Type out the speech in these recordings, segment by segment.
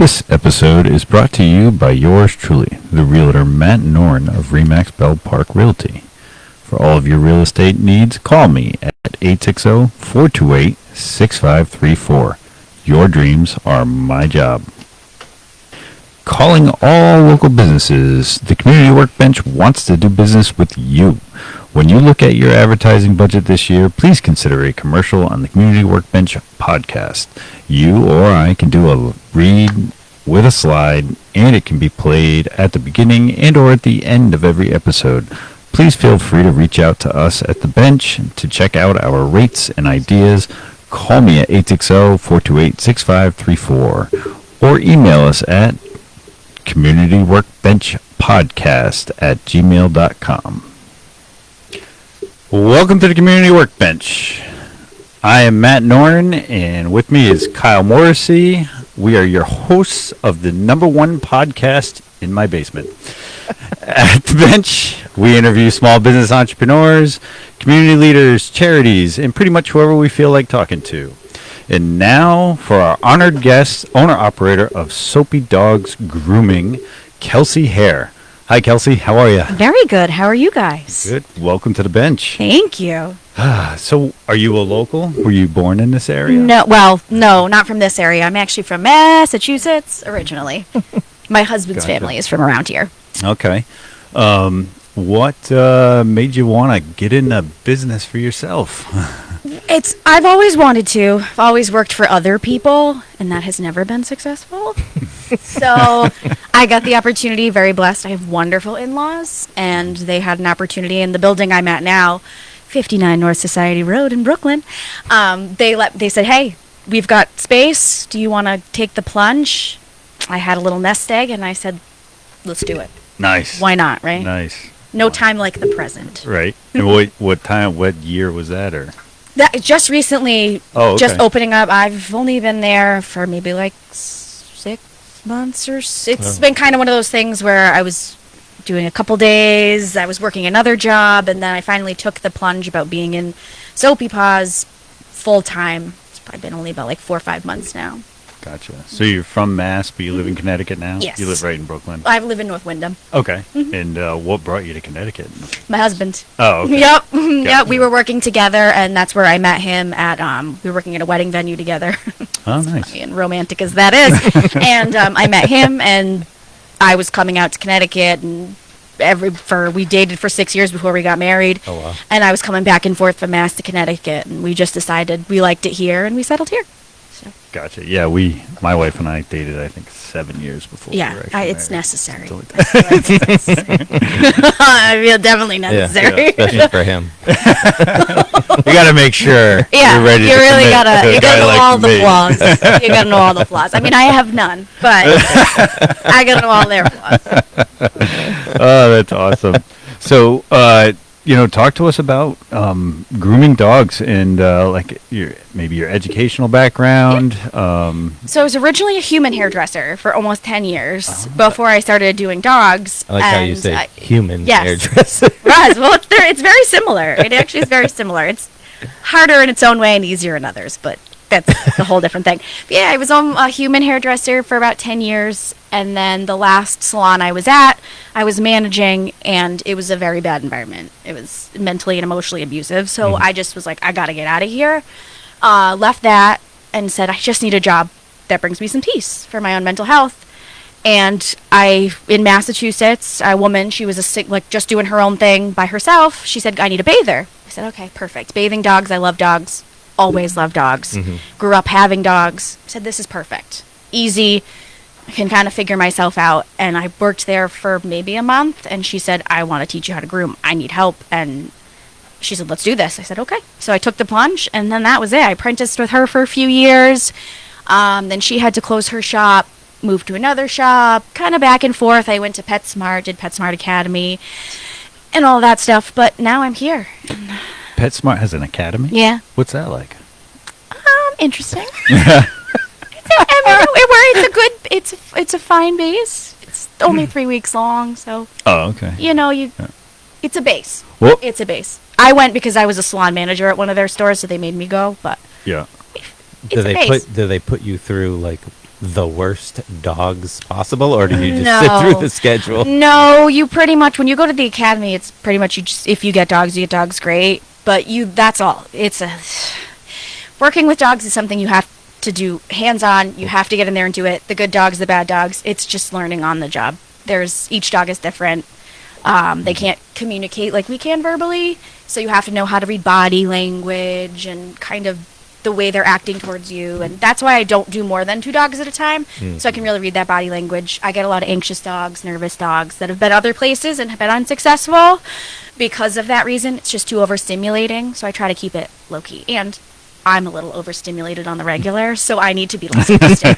This episode is brought to you by yours truly, the realtor Matt Norn of Remax Bell Park Realty. For all of your real estate needs, call me at 860-428-6534. Your dreams are my job. Calling all local businesses, the Community Workbench wants to do business with you. When you look at your advertising budget this year, please consider a commercial on the Community Workbench podcast. You or I can do a read with a slide, and it can be played at the beginning and or at the end of every episode. Please feel free to reach out to us at the bench to check out our rates and ideas. Call me at 860-428-6534 or email us at communityworkbenchpodcast@gmail.com. Welcome to the Community Workbench. I am Matt Norn, and with me is Kyle Morrissey. We are your hosts of the #1 podcast in my basement. At the bench, we interview small business entrepreneurs, community leaders, charities, and pretty much whoever we feel like talking to. And now for our honored guest, owner-operator of Soapy Paws Grooming, Kelsey Hare. Hi, Kelsey. How are you? Very good. How are you guys? Good. Welcome to the bench. Thank you. So, are you a local? Were you born in this area? No, not from this area. I'm actually from Massachusetts originally. My husband's family is from around here. Okay. What made you want to get into business for yourself? I've always wanted to. I've always worked for other people, and that has never been successful. So I got the opportunity, very blessed. I have wonderful in-laws, and they had an opportunity in the building I'm at now, 59 North Society Road in Brooklyn. They said, hey, we've got space. Do you want to take the plunge? I had a little nest egg, and I said, let's do it. Nice. Why not, right? Nice. No time like the present. Right. And what year was that, or? That just recently, just opening up. I've only been there for maybe like 6 months or so. It's been kind of one of those things where I was doing a couple days, I was working another job, and then I finally took the plunge about being in Soapy Paws full time. It's probably been only about like 4 or 5 months now. Gotcha. So you're from Mass, but you live in Connecticut now? Yes. You live right in Brooklyn? I live in North Wyndham. Okay. Mm-hmm. And what brought you to Connecticut? My husband. Oh, okay. Yep. Yep. We were working together, and that's where I met him at, we were working at a wedding venue together. Oh, nice. And romantic as that is. And I met him, and I was coming out to Connecticut, and we dated for 6 years before we got married. Oh, wow. And I was coming back and forth from Mass to Connecticut, and we just decided we liked it here, and we settled here. So. Gotcha. Yeah, my wife and I dated, I think, 7 years before. Yeah, we were actually it's married. necessary. Something I feel definitely necessary. Yeah, especially for him. You got to make sure you're ready you to really commit gotta to a you guy gotta know like all the me. flaws. You gotta know all the flaws. I mean, I have none, but I gotta know all their flaws. Oh, that's awesome. So, talk to us about grooming dogs and your educational background. So I was originally a human hairdresser for almost 10 years before I started doing dogs. I like how you say human hairdresser. Well, it's very similar. It actually is very similar. It's harder in its own way and easier in others, but that's a whole different thing. But yeah, I was a human hairdresser for about 10 years, and then the last salon I was at, I was managing, and it was a very bad environment. It was mentally and emotionally abusive, so I just was like, I gotta get out of here. Left that and said, I just need a job that brings me some peace for my own mental health. And in Massachusetts, a woman, she was just doing her own thing by herself. She said, I need a bather. I said, okay, perfect. Bathing dogs, I love dogs. Always loved dogs. Mm-hmm. Grew up having dogs. Said, this is perfect. Easy. I can kind of figure myself out. And I worked there for maybe a month. And she said, I want to teach you how to groom. I need help. And she said, let's do this. I said, okay. So I took the plunge. And then that was it. I apprenticed with her for a few years. Then she had to close her shop, moved to another shop, kind of back and forth. I went to PetSmart, did PetSmart Academy, and all that stuff. But now I'm here. PetSmart has an academy? Yeah. What's that like? Interesting. It's a fine base. It's only 3 weeks long, so. Oh, okay. It's a base. Well, it's a base. I went because I was a salon manager at one of their stores, so they made me go. But yeah. Do they put you through like the worst dogs possible, or do you just sit through the schedule? No, you pretty much, when you go to the academy, it's pretty much if you get dogs, great. But that's all. Working with dogs is something you have to do hands-on. You have to get in there and do it. The good dogs, the bad dogs. It's just learning on the job. Each dog is different. They can't communicate like we can verbally, so you have to know how to read body language and kind of the way they're acting towards you. And that's why I don't do more than 2 dogs at a time, so I can really read that body language. I get a lot of anxious dogs, nervous dogs that have been other places and have been unsuccessful because of that reason. It's just too overstimulating, so I try to keep it low-key. And I'm a little overstimulated on the regular, so I need to be less interested.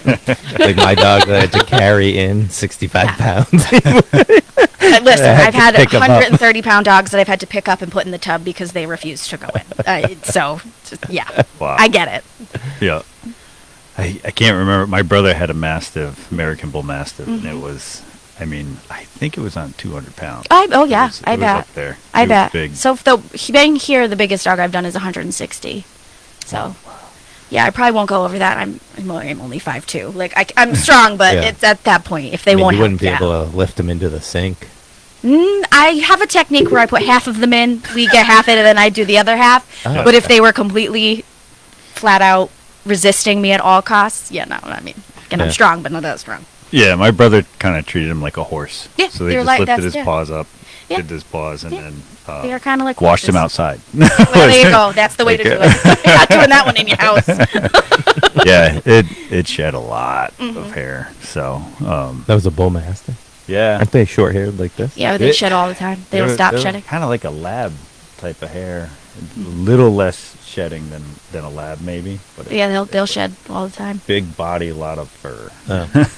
Like my dog that I had to carry in 65 pounds. Listen, I've had 130-pound dogs that I've had to pick up and put in the tub because they refused to go in. Wow. I get it. Yeah. I can't remember. My brother had a Mastiff, American Bull Mastiff, and it was, I think it was on 200 pounds. I it bet. Was up there. I It bet. was big. So being here, the biggest dog I've done is 160. So, yeah, I probably won't go over that. I'm only 5'2". Like I'm strong, but it's at that point if they won't. You wouldn't be able to lift them into the sink. I have a technique where I put half of them in. We get half it, and then I do the other half. Oh. But if they were completely flat out resisting me at all costs, I'm strong, but not that strong. Yeah, my brother kind of treated him like a horse. Yeah, so they just lifted his paws up, Yeah. did his paws, and then They are kind of like washed him horses. outside. Well, there you go. That's the way to do it. You're not doing that one in your house. Yeah, it shed a lot of hair. So That was a bull mastiff. yeah, Aren't they short haired like this? Yeah, they shed all the time. They don't stop shedding. Kind of like a lab type of hair, a little less shedding than a lab maybe. But Yeah, they'll shed all the time. big body, a lot of fur. Oh.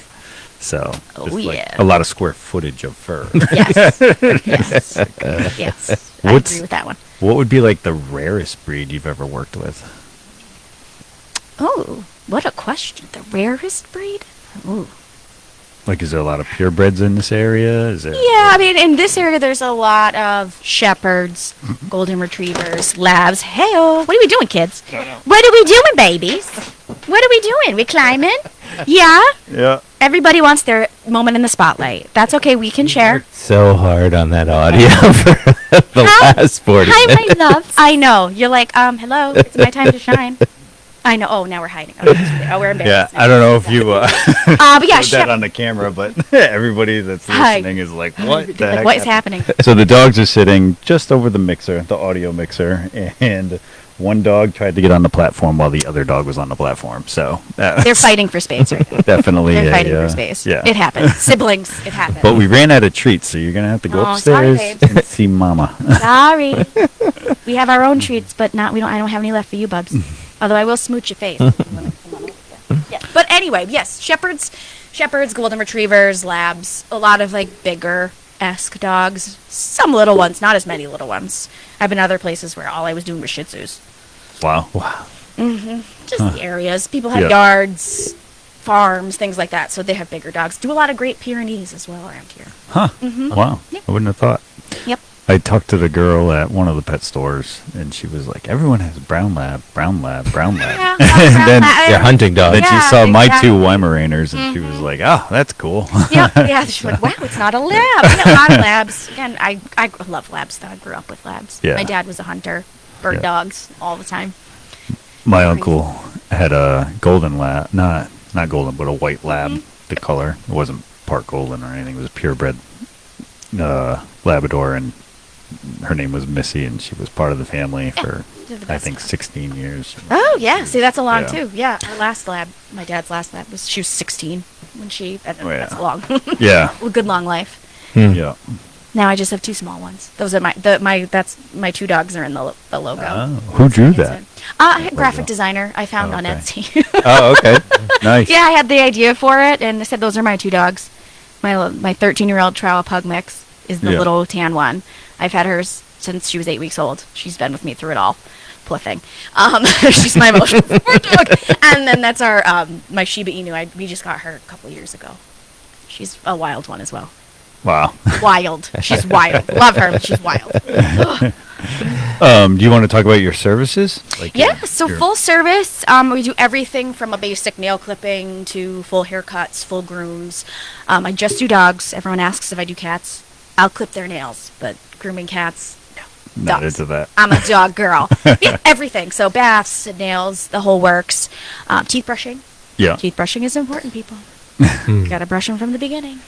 So Oh, just like yeah. a lot of square footage of fur. Yes. Yes. Yes. I What's- agree with that one. What would be like the rarest breed you've ever worked with? Oh, what a question. The rarest breed? Ooh. Like, is there a lot of purebreds in this area? Is there? Yeah, in this area, there's a lot of shepherds, golden retrievers, labs. Hey-oh, what are we doing, kids? What are we doing, babies? What are we doing? We climbing? Yeah? Yeah. Everybody wants their moment in the spotlight. That's okay, we can share. So hard on that audio for the last 40 Hi, minutes. my loves. I know. You're like, hello, it's my time to shine. I know. Oh, now we're hiding. Oh, we're embarrassed. Yeah, I don't know if you But yeah, put that on the camera, but everybody that's Hi. listening is like, what the heck? what is happened? happening? So the dogs are sitting just over the mixer, the audio mixer, and one dog tried to get on the platform while the other dog was on the platform. So They're fighting for space right now. definitely They're fighting for space. Yeah. It happens. Siblings, it happens. But we ran out of treats, so you're gonna have to go Oh, sorry, upstairs babes. and see Mama. Sorry. We have our own treats, but I don't have any left for you, bubs. Although I will smooch your face. Yeah. But anyway, yes, shepherds, golden retrievers, labs, a lot of like bigger-esque dogs. Some little ones, not as many little ones. I've been other places where all I was doing was Shih Tzus. Wow. Just the areas. People have Yeah. yards, farms, things like that, so they have bigger dogs. Do a lot of Great Pyrenees as well around here. Huh. Wow. Yep. I wouldn't have thought. Yep. I talked to the girl at one of the pet stores, and she was like, everyone has brown lab. Yeah, And then They're hunting dogs. Then Yeah, she saw my exactly. 2 Weimaraners, and she was like, oh, that's cool. Yeah, she's like, wow, it's not a lab. We got a lot of labs. Again, I love labs, though. I grew up with labs. Yeah. My dad was a hunter, bird Yeah. dogs all the time. My uncle had a golden lab, not golden, but a white lab, the color. It wasn't part golden or anything. It was a purebred Labrador, and her name was Missy, and she was part of the family for, they're the I best. think, 16 years. Oh, yeah. See, that's a long, Yeah. too. Yeah, our last lab, my dad's last lab, she was 16 when that's yeah. long. Yeah. A good long life. Yeah. Now I just have 2 small ones. Those are my 2 dogs are in the logo. Oh, who drew that? Graphic designer I found Oh, on okay. Etsy. Oh, okay. Nice. Yeah, I had the idea for it, and I said those are my 2 dogs. My 13-year-old Chihuahua Pug mix is the Yeah. little tan one. I've had her since she was 8 weeks old. She's been with me through it all. Poor thing. She's my emotional support dog. And then that's our my Shiba Inu. We just got her a couple years ago. She's a wild one as well. Wow. Wild. She's wild. Love her, but she's wild. Do you want to talk about your services? Like Yeah, so your- full service. We do everything from a basic nail clipping to full haircuts, full grooms. I just do dogs. Everyone asks if I do cats. I'll clip their nails, but grooming cats, no. Not Dogs. into that. I'm a dog girl. Yeah, everything. So baths, nails, the whole works. Teeth brushing. Yeah. Teeth brushing is important, people. Gotta brush them from the beginning.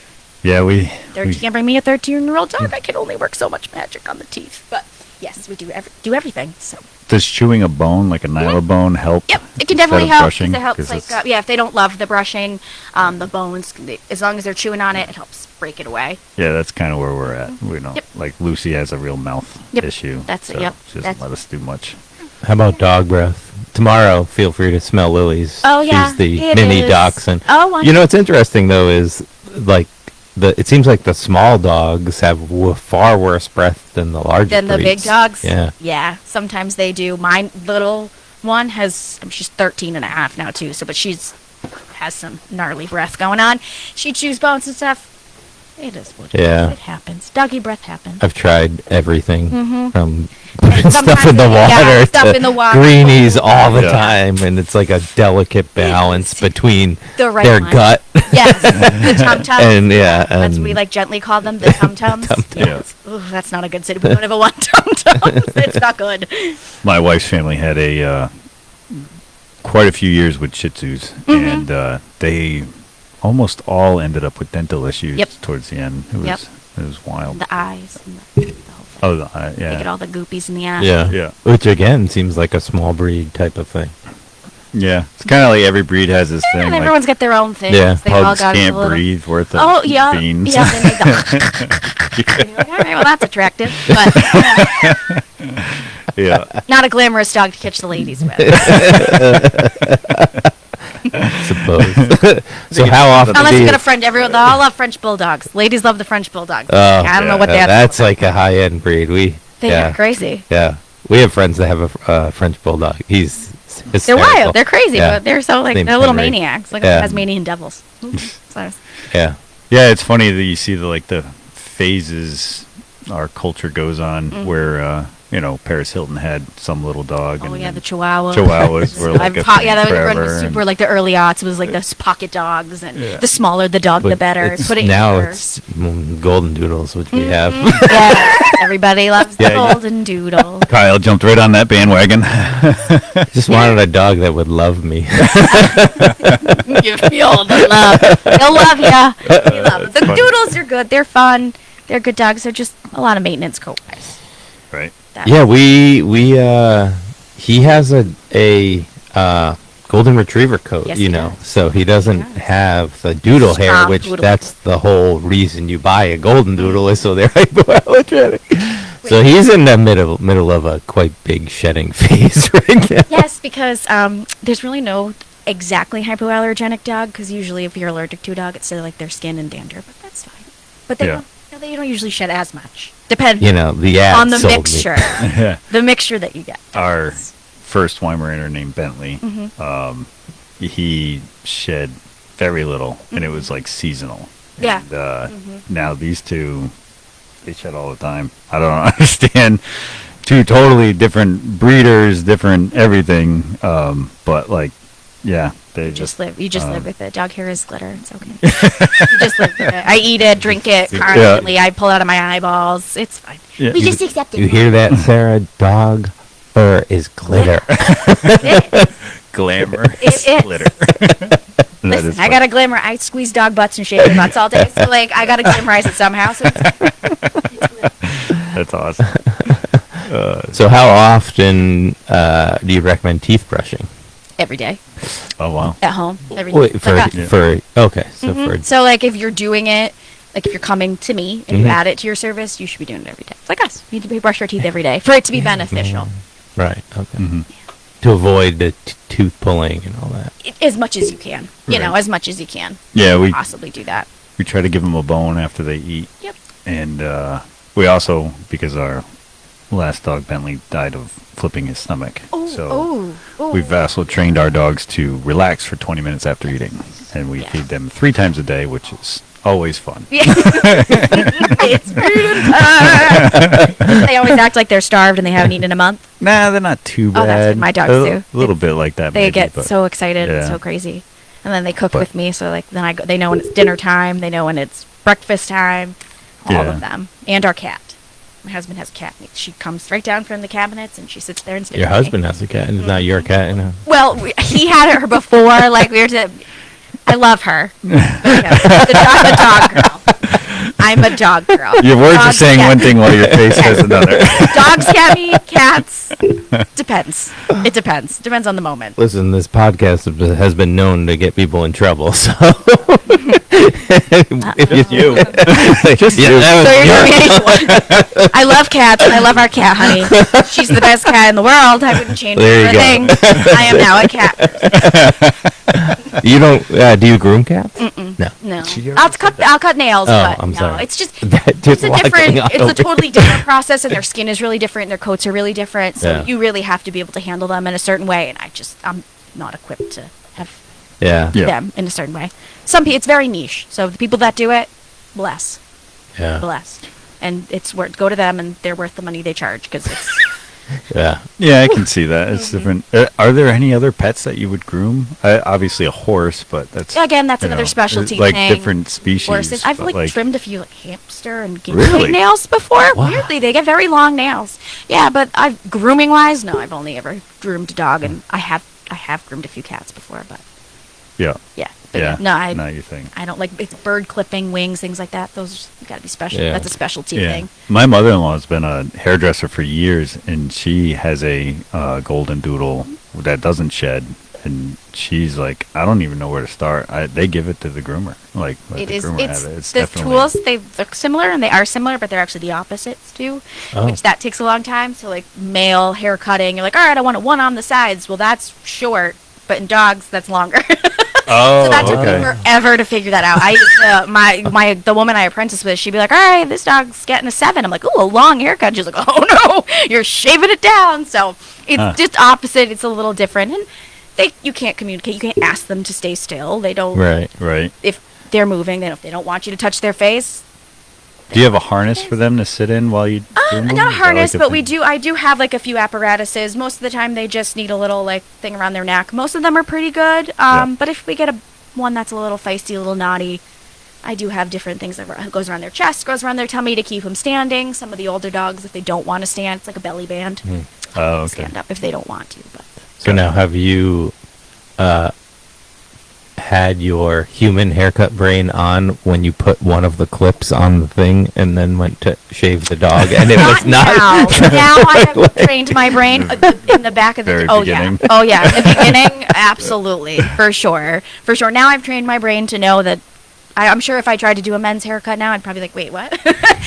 Yeah, we You can't bring me a 13-year-old dog. I can only work so much magic on the teeth. But yes, we do everything. So. does chewing a bone, like a nyla bone, help? Yep, it can instead definitely of help. 'Cause brushing? it helps, 'Cause like, it's- if they don't love the brushing, the bones, as long as they're chewing on it, it helps break it away. yeah, that's kind of where we're at. We don't Yep. like Lucy has a real mouth Yep, issue. that's it, so yep, She doesn't that's- let us do much. How about dog breath? Tomorrow, feel free to smell Lily's. Oh, yeah, She's the it mini is. dachshund. Oh, wonderful. You know what's interesting though is like it seems like the small dogs have far worse breath than the larger. Then the big breeds. dogs, Yeah. sometimes they do. My little one she's 13 and a half now too, but has some gnarly breath going on. She chews bones and stuff. It is what it Yeah. is. It happens. Doggy breath happens. I've tried everything from And stuff sometimes in the water stuff to in the water. greenies all the Yeah. time, and it's like a delicate balance between The right their line. gut Yes, the tum-tums. and As and we like gently call them, the tum-tums. Yeah. Ooh, that's not a good city. We don't ever want tum-tums. It's not good. My wife's family had quite a few years with Shih Tzus, Mm-hmm. and they almost all ended up with dental issues Yep. towards the end. It was wild. The eyes and the whole thing. Oh, They get yeah, all the goopies in the eye. yeah, Yeah. which again seems like a small breed type of thing. yeah. It's kind of like every breed has this thing. And Like everyone's got their own thing. Yeah. They've all pugs got a can't little- breathe worth of Oh, yeah. beans. Yeah, then they go. You're like, all right, well, that's attractive. But Yeah. not a glamorous dog to catch the ladies with. Suppose. So how often Unless do you you? got a friend. They all love French bulldogs. Ladies love the French bulldog. Oh, I don't know what that's like a high end breed. They yeah, are crazy. yeah. We have friends that have a French bulldog. He's They're hysterical. wild. They're crazy, Yeah. but they're so like Name's they're little Henry. maniacs, like Yeah. Tasmanian devils. So, Yeah. Yeah, it's funny that you see the phases our culture goes on where Paris Hilton had some little dog. oh and yeah, then the Chihuahua. Chihuahuas were like a yeah, that was forever, super and- like the early aughts. It was like those pocket dogs, and Yeah. the smaller the dog, the But better. it's- Put it in now yours. it's golden doodles, which we have. Yeah, everybody loves the Yeah, you- golden doodle. Kyle jumped right on that bandwagon. Just wanted a dog that would love me. You feel the love. They'll love ya. They love it. The funny. doodles are good. They're fun. They're good dogs. They're just a lot of maintenance coat-wise. Right. Yeah, he has a golden retriever coat, Yes, he know, does. so he doesn't He does. have the doodle hair, Strong which poodle. that's the whole reason you buy a golden doodle is so they're hypoallergenic. So he's in the middle of a quite big shedding phase right now. Yes, because there's really no exactly hypoallergenic dog, because usually if you're allergic to a dog, it's like their skin and dander, but that's fine. But Yeah. they don't usually shed as much. Depend You know, the ad on the sold me. mixture. Yeah. The mixture that you get. Our first Weimaraner named Bentley, Mm-hmm. he shed very little, and it was like seasonal. Yeah. And, now these two, they shed all the time. I don't understand. Two totally different breeders, different everything. But like, yeah, they You just live with it. Dog hair is glitter. It's okay. You just live with it. I eat it, drink it Yeah. constantly. I pull it out of my eyeballs. It's fine. Yeah. We You- just accept it. You hear that, Sarah? Dog fur is glitter. glamour, It is. glitter. That Listen, is I funny. got a glamour. I squeeze dog butts and shave their butts all day. So like, I gotta glamorize it somehow. So That's awesome. So how often do you recommend teeth brushing? every day Oh wow. at home. Every day. Wait, for Like us. okay, so for So like, if you're doing it, like if you're coming to me and you add it to your service, you should be doing it every day. It's like us. We brush our teeth every day for it to be beneficial. right, okay, Mhm. to avoid the tooth pulling and all that. As much as you can. You know, Right. as much as you can. Yeah, we Possibly do that. try to give them a bone after they eat. Yep. And we also, because our last dog Bentley died of flipping his stomach, so we've also trained our dogs to relax for 20 minutes after eating, and we Yeah. feed them 3 times a day, which is always fun. Yeah. It's feeding time. They always act like they're starved and they haven't eaten in a month. Nah, they're not too bad. Oh, that's good. My dogs do. A little bit like that. They maybe, get but so excited and yeah. so crazy. And then they cook But- with me, so like then they know when it's dinner time, they know when it's breakfast time, all Yeah. of them. And our cat. My husband has a cat. She comes right down from the cabinets and she sits there and stares Your at me. husband has a cat, and it's not your cat. You know? Well, he had her before. Like we were to. I love her. But, yeah, I'm a dog girl. I'm a dog girl. Your words are Dogs saying cat one me. thing while your face says another. Dogs cat me. Cats. Depends. It depends. Depends on the moment. Listen, this podcast has been known to get people in trouble. So if You. Just Yeah, you. that So was you're your- gonna be anyone. I love cats. And I love our cat, honey. She's the best cat in the world. I wouldn't change There her you for a go. thing. I am now a cat. You don't? Do you groom cats? No. No, She already I'll cut nails, Oh, but I'm no, sorry. it's just That it's just a walking different, on it's a over. totally different process, and their skin is really different, and their coats are really different. So Yeah. you really have to be able to handle them in a certain way, and I'm not equipped to have Yeah. Yeah. them in a certain way. It's very niche. So the people that do it, bless, Yeah. and it's worth go to them, and they're worth the money they charge because it's. Yeah. Yeah, I can see that. It's different. Are there any other pets that you would groom? Obviously a horse, but that's Again, that's you another know, specialty like thing. different species. Horses. I've but, like trimmed a few like hamster and guinea Really? pig nails before. Wow. Weirdly, they get very long nails. Yeah, but I've grooming wise, no, I've only ever groomed a dog, and I have groomed a few cats before, but yeah, yeah, but yeah. no, Not your thing. I don't like it's bird clipping, wings, things like that. Those got to be special. Yeah. That's a specialty Yeah. thing. My mother-in-law has been a hairdresser for years, and she has a golden doodle that doesn't shed. And she's like, I don't even know where to start. They give it to the groomer. Like, let It the is. groomer It's have it. It's the definitely tools. They look similar, and they are similar, but they're actually the opposites too. Oh. Which that takes a long time. So like male hair cutting, you're like, all right, I want one on the sides. Well, that's short, but in dogs, that's longer. Oh, So that took okay. me forever to figure that out. I the woman I apprenticed with, she'd be like, "All right, this dog's getting a 7." I'm like, "Ooh, a long haircut." She's like, "Oh no, you're shaving it down." So it's Huh. just opposite. It's a little different, and you can't communicate. You can't ask them to stay still. They don't. Right. Right. If they're moving, if they don't want you to touch their face. Do you have a harness for them to sit in while you groom them? Not a Is that harness, like a but we thing? do. I do have like a few apparatuses. Most of the time, they just need a little like thing around their neck. Most of them are pretty good. Yeah. But if we get one that's a little feisty, a little naughty, I do have different things that goes around their chest, goes around their tummy to keep them standing. Some of the older dogs, if they don't want to stand, it's like a belly band. Oh, okay. Stand up if they don't want to. But So now, have you had your human haircut brain on when you put one of the clips on the thing and then went to shave the dog, and it was not? now. Now I have trained my brain in the back of the. Very Oh beginning. yeah. Oh yeah. In the beginning, absolutely, for sure, for sure. Now I've trained my brain to know that. I'm sure if I tried to do a men's haircut now, I'd probably be like, wait, what?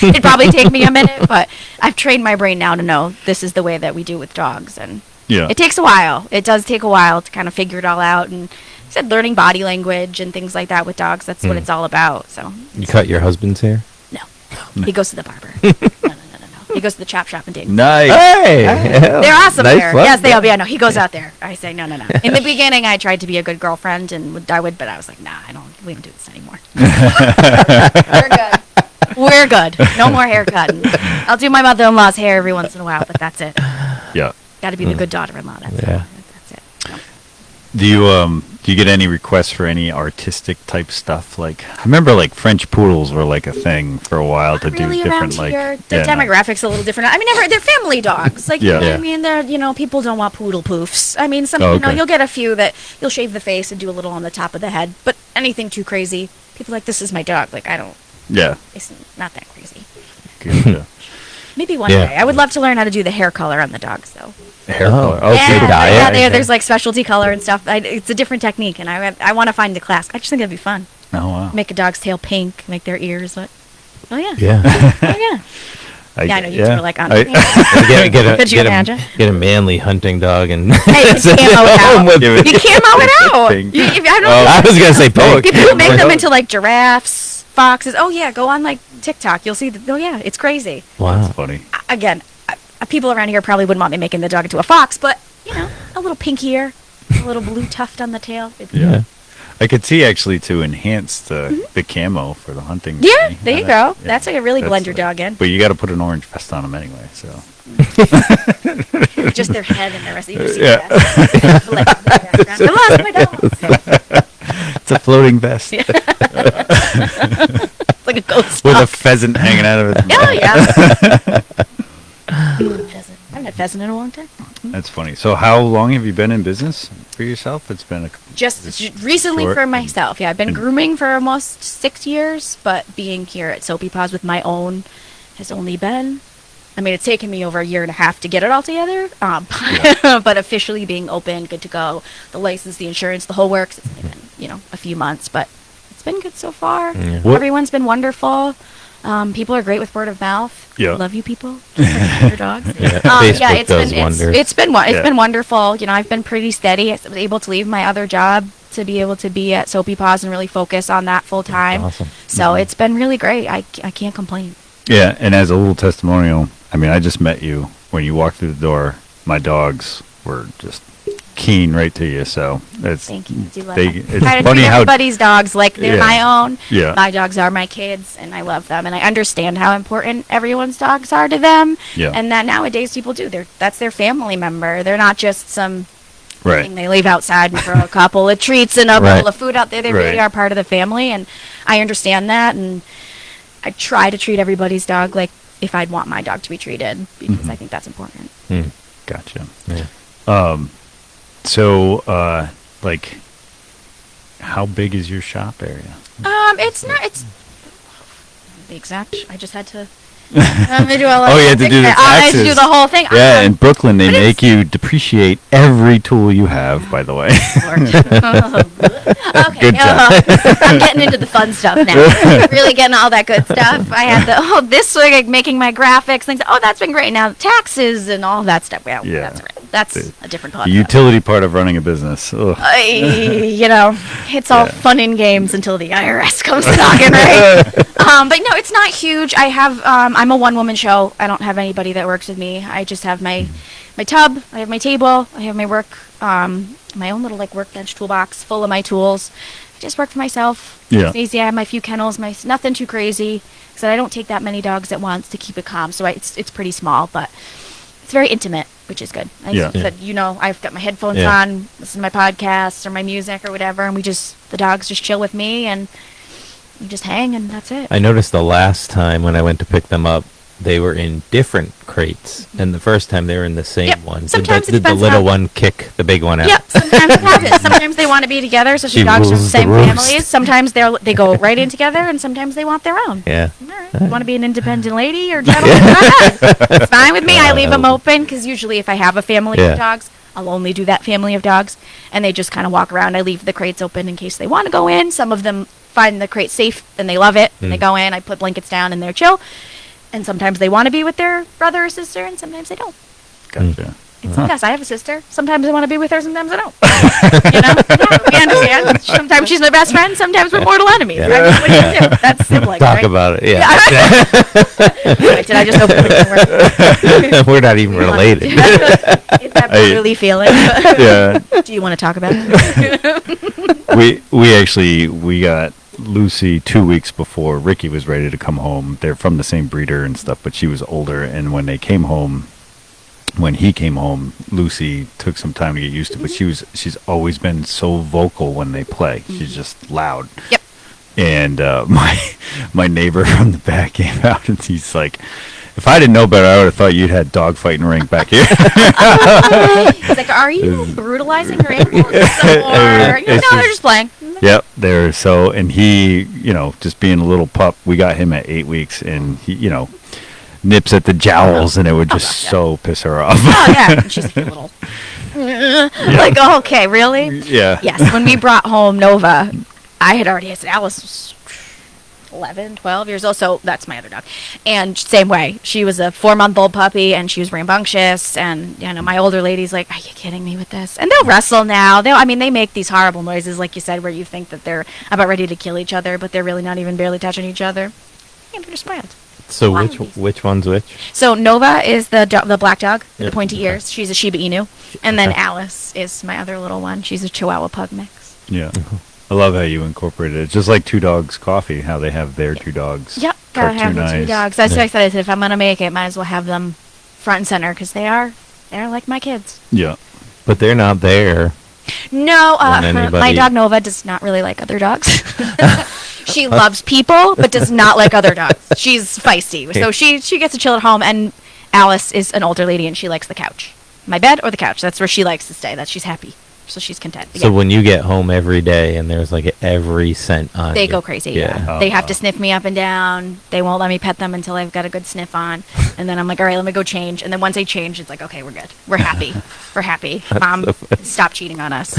It'd probably take me a minute, but I've trained my brain now to know this is the way that we do with dogs, and Yeah. it takes a while. It does take a while to kind of figure it all out, and like I said, learning body language and things like that with dogs. That's what it's all about. So You cut your husband's hair? no, he goes to the barber. No. He goes to the chop shop and Dayton. Nice. Hey, They're awesome nice there. one. Yes, they are. Yeah, no, he goes out there. I say no. In the beginning, I tried to be a good girlfriend but I was like, nah, we don't do this anymore. We're good. No more haircutting. I'll do my mother-in-law's hair every once in a while, but that's it. Yeah. Got to be the good daughter-in-law. That's Yeah. That's it. Do you get any requests for any artistic type stuff? Like, I remember like French poodles were like a thing for a while to do Really different around like here, the yeah, no. demographics a little different. I mean, they're family dogs. Like, Yeah. Yeah. I mean, people don't want poodle poofs. I mean, Oh, okay. you'll get a few that you'll shave the face and do a little on the top of the head, but anything too crazy, people are like, this is my dog. Like, Yeah. it's not that crazy. Good. Maybe one Yeah. day. I would love to learn how to do the hair color on the dogs, though. Hair Oh. color. Oh, Yeah. good. dye it? yeah, Okay. there's like specialty color and stuff. It's a different technique, and I want to find the class. I just think it'd be fun. Oh wow. Make a dog's tail pink, make their ears. What? Oh yeah. Yeah. Oh yeah. Yeah, I know you two are like on. I- Could you imagine? Get a manly hunting dog and. Hey, you camo it out. Give it- You camo it out. Pink. I don't Oh. I was gonna say pink. People who make them into like giraffes, foxes. Oh yeah, go on like TikTok. You'll see. Oh yeah, it's crazy. Wow. Funny. Again, people around here probably wouldn't want me making the dog into a fox, but a little pink ear, a little blue tuft on the tail. Yeah. I could see actually to enhance the camo for the hunting. Yeah, thing. there you go. That's like a really blend your dog in. But you got to put an orange vest on them anyway. So Just their head and the rest. You just see Yeah. that. I lost my dog. it's a floating vest It's like a ghost with a dog. pheasant hanging out of it. Oh yeah. Pheasant. I haven't had pheasant in a long time. That's funny. So how long have you been in business for yourself? It's been Just recently short for myself. Yeah, I've been and- grooming for almost 6 years, but being here at Soapy Paws with my own has only been. I mean, it's taken me over a year and a half to get it all together. But officially being open, good to go, the license, the insurance, the whole works. It's only been, a few months, but it's been good so far. Yeah. What- Everyone's been wonderful. People are great with word of mouth. Yeah. Love you, people. Your dogs. Facebook does wonders. It's been Yeah. been wonderful. I've been pretty steady. I was able to leave my other job to be able to be at Soapy Paws and really focus on that full time. Awesome. So it's been really great. I can't complain. Yeah, and as a little testimonial, I mean, I just met you when you walked through the door. My dogs were just keen right to you, so it's Thank you. I do love they- that. it's Try to funny treat how everybody's dogs like they're Yeah. my own. Yeah. My dogs are my kids, and I love them, and I understand how important everyone's dogs are to them. Yeah. And that nowadays people do. That's their family member. They're not just some right. thing they leave outside and throw a couple of treats and a Right. bowl of food out there. They really Right. are part of the family, and I understand that. And I try to treat everybody's dog like if I'd want my dog to be treated, because Mhm. I think that's important. Gotcha. Yeah. So, like, how big is your shop area? It's not. It's the exact. I just had to. Do all Oh, you had to do the I had to do taxes. the whole thing. Yeah, in Brooklyn, they but it's- make you depreciate every tool you have, by the way. Okay, Good job. I'm getting into the fun stuff now. Really getting all that good stuff. I had this like making my graphics things. Oh, that's been great. Now taxes and all that stuff. Well, Yeah. that's right. That's a different The podcast. utility part of running a business. Ugh. It's all Yeah. fun and games until the IRS comes knocking, right? But no, it's not huge. I have, I'm a one-woman show. I don't have anybody that works with me. I just have my tub. I have my table. I have my work, my own little like workbench toolbox full of my tools. I just work for myself. Yeah. It's easy. I have my few kennels. Nothing too crazy. So I don't take that many dogs at once to keep it calm. So it's pretty small, but it's very intimate, which is good. Yeah. I've got my headphones Yeah. on, listen to my podcasts or my music or whatever, and the dogs just chill with me, and we just hang, and that's it. I noticed the last time when I went to pick them up, they were in different crates, and the first time they were in the same Yep, one. sometimes it Did the depends little on- one kick the big one out? Yep, sometimes it happens. Sometimes they want to be together, so She the dogs are the rules the same roost. families. Sometimes they go right in together, and sometimes they want their own. Yeah. All right. You want to be an independent lady or gentleman? Go ahead. It's fine with me. I leave them open because usually if I have a family Yeah. of dogs, I'll only do that family of dogs, and they just kind of walk around. I leave the crates open in case they want to go in. Some of them find the crate safe and they love it, and they go in. I put blankets down and they're chill. And sometimes they want to be with their brother or sister, and sometimes they don't. Gotcha. It's like us. I have a sister. Sometimes I want to be with her. Sometimes I don't. Yeah, we understand. Sometimes she's my best friend. Sometimes we're mortal enemies. Yeah. I mean, what do you do? That's sibling, Talk right? about it. Yeah. Wait, did I just open the door? We're not even related. It's that brotherly feeling. Yeah. Do you want to talk about it? We got Lucy 2 weeks before Ricky was ready to come home. They're from the same breeder and stuff, but she was older, and when he came home, Lucy took some time to get used to, but she's always been so vocal when they play. She's just loud. Yep. And my neighbor from the back came out, and he's like, if I didn't know better, I would have thought you'd had dog fighting ring back here. He's like, are you brutalizing your animals? Or, no, they're just playing. Yep, and he, just being a little pup, we got him at 8 weeks, and he, nips at the jowls, and it would just gosh, yeah. so piss her off. Oh, yeah. And she's like a little. Like, oh, okay, really? Yeah. Yes, when we brought home Nova, I had Alice was 11, 12 years old, so that's my other dog. And same way, she was a 4-month-old puppy, and she was rambunctious, and, my older lady's like, are you kidding me with this? And they'll wrestle now. They make these horrible noises, like you said, where you think that they're about ready to kill each other, but they're really not even barely touching each other. And they're just wild. So Wild beast. which one's which? So Nova is the black dog with Yep, the pointy okay. ears. She's a Shiba Inu. And then Okay. Alice is my other little one. She's a Chihuahua Pug mix. Yeah. I love how you incorporated it. It's just like Two Dogs Coffee, how they have their two dogs. Yep, gotta have the two cartoonized. dogs. That's what I said. I said if I'm gonna make it, might as well have them front and center because they're like my kids. Yeah. But they're not there. No, When my anybody- dog Nova does not really like other dogs. She loves people, but does not like other dogs. She's feisty, so she gets to chill at home. And Alice is an older lady, and she likes the couch, my bed or the couch. That's where she likes to stay. She's happy, so she's content. But So yeah, when you get home every day and there's like every scent on they you- go crazy. Yeah. Yeah. They have to sniff me up and down. They won't let me pet them until I've got a good sniff on. And then I'm like, all right, let me go change. And then once I change, it's like, okay, we're good. We're happy. We're happy. Mom, so funny. stop cheating on us.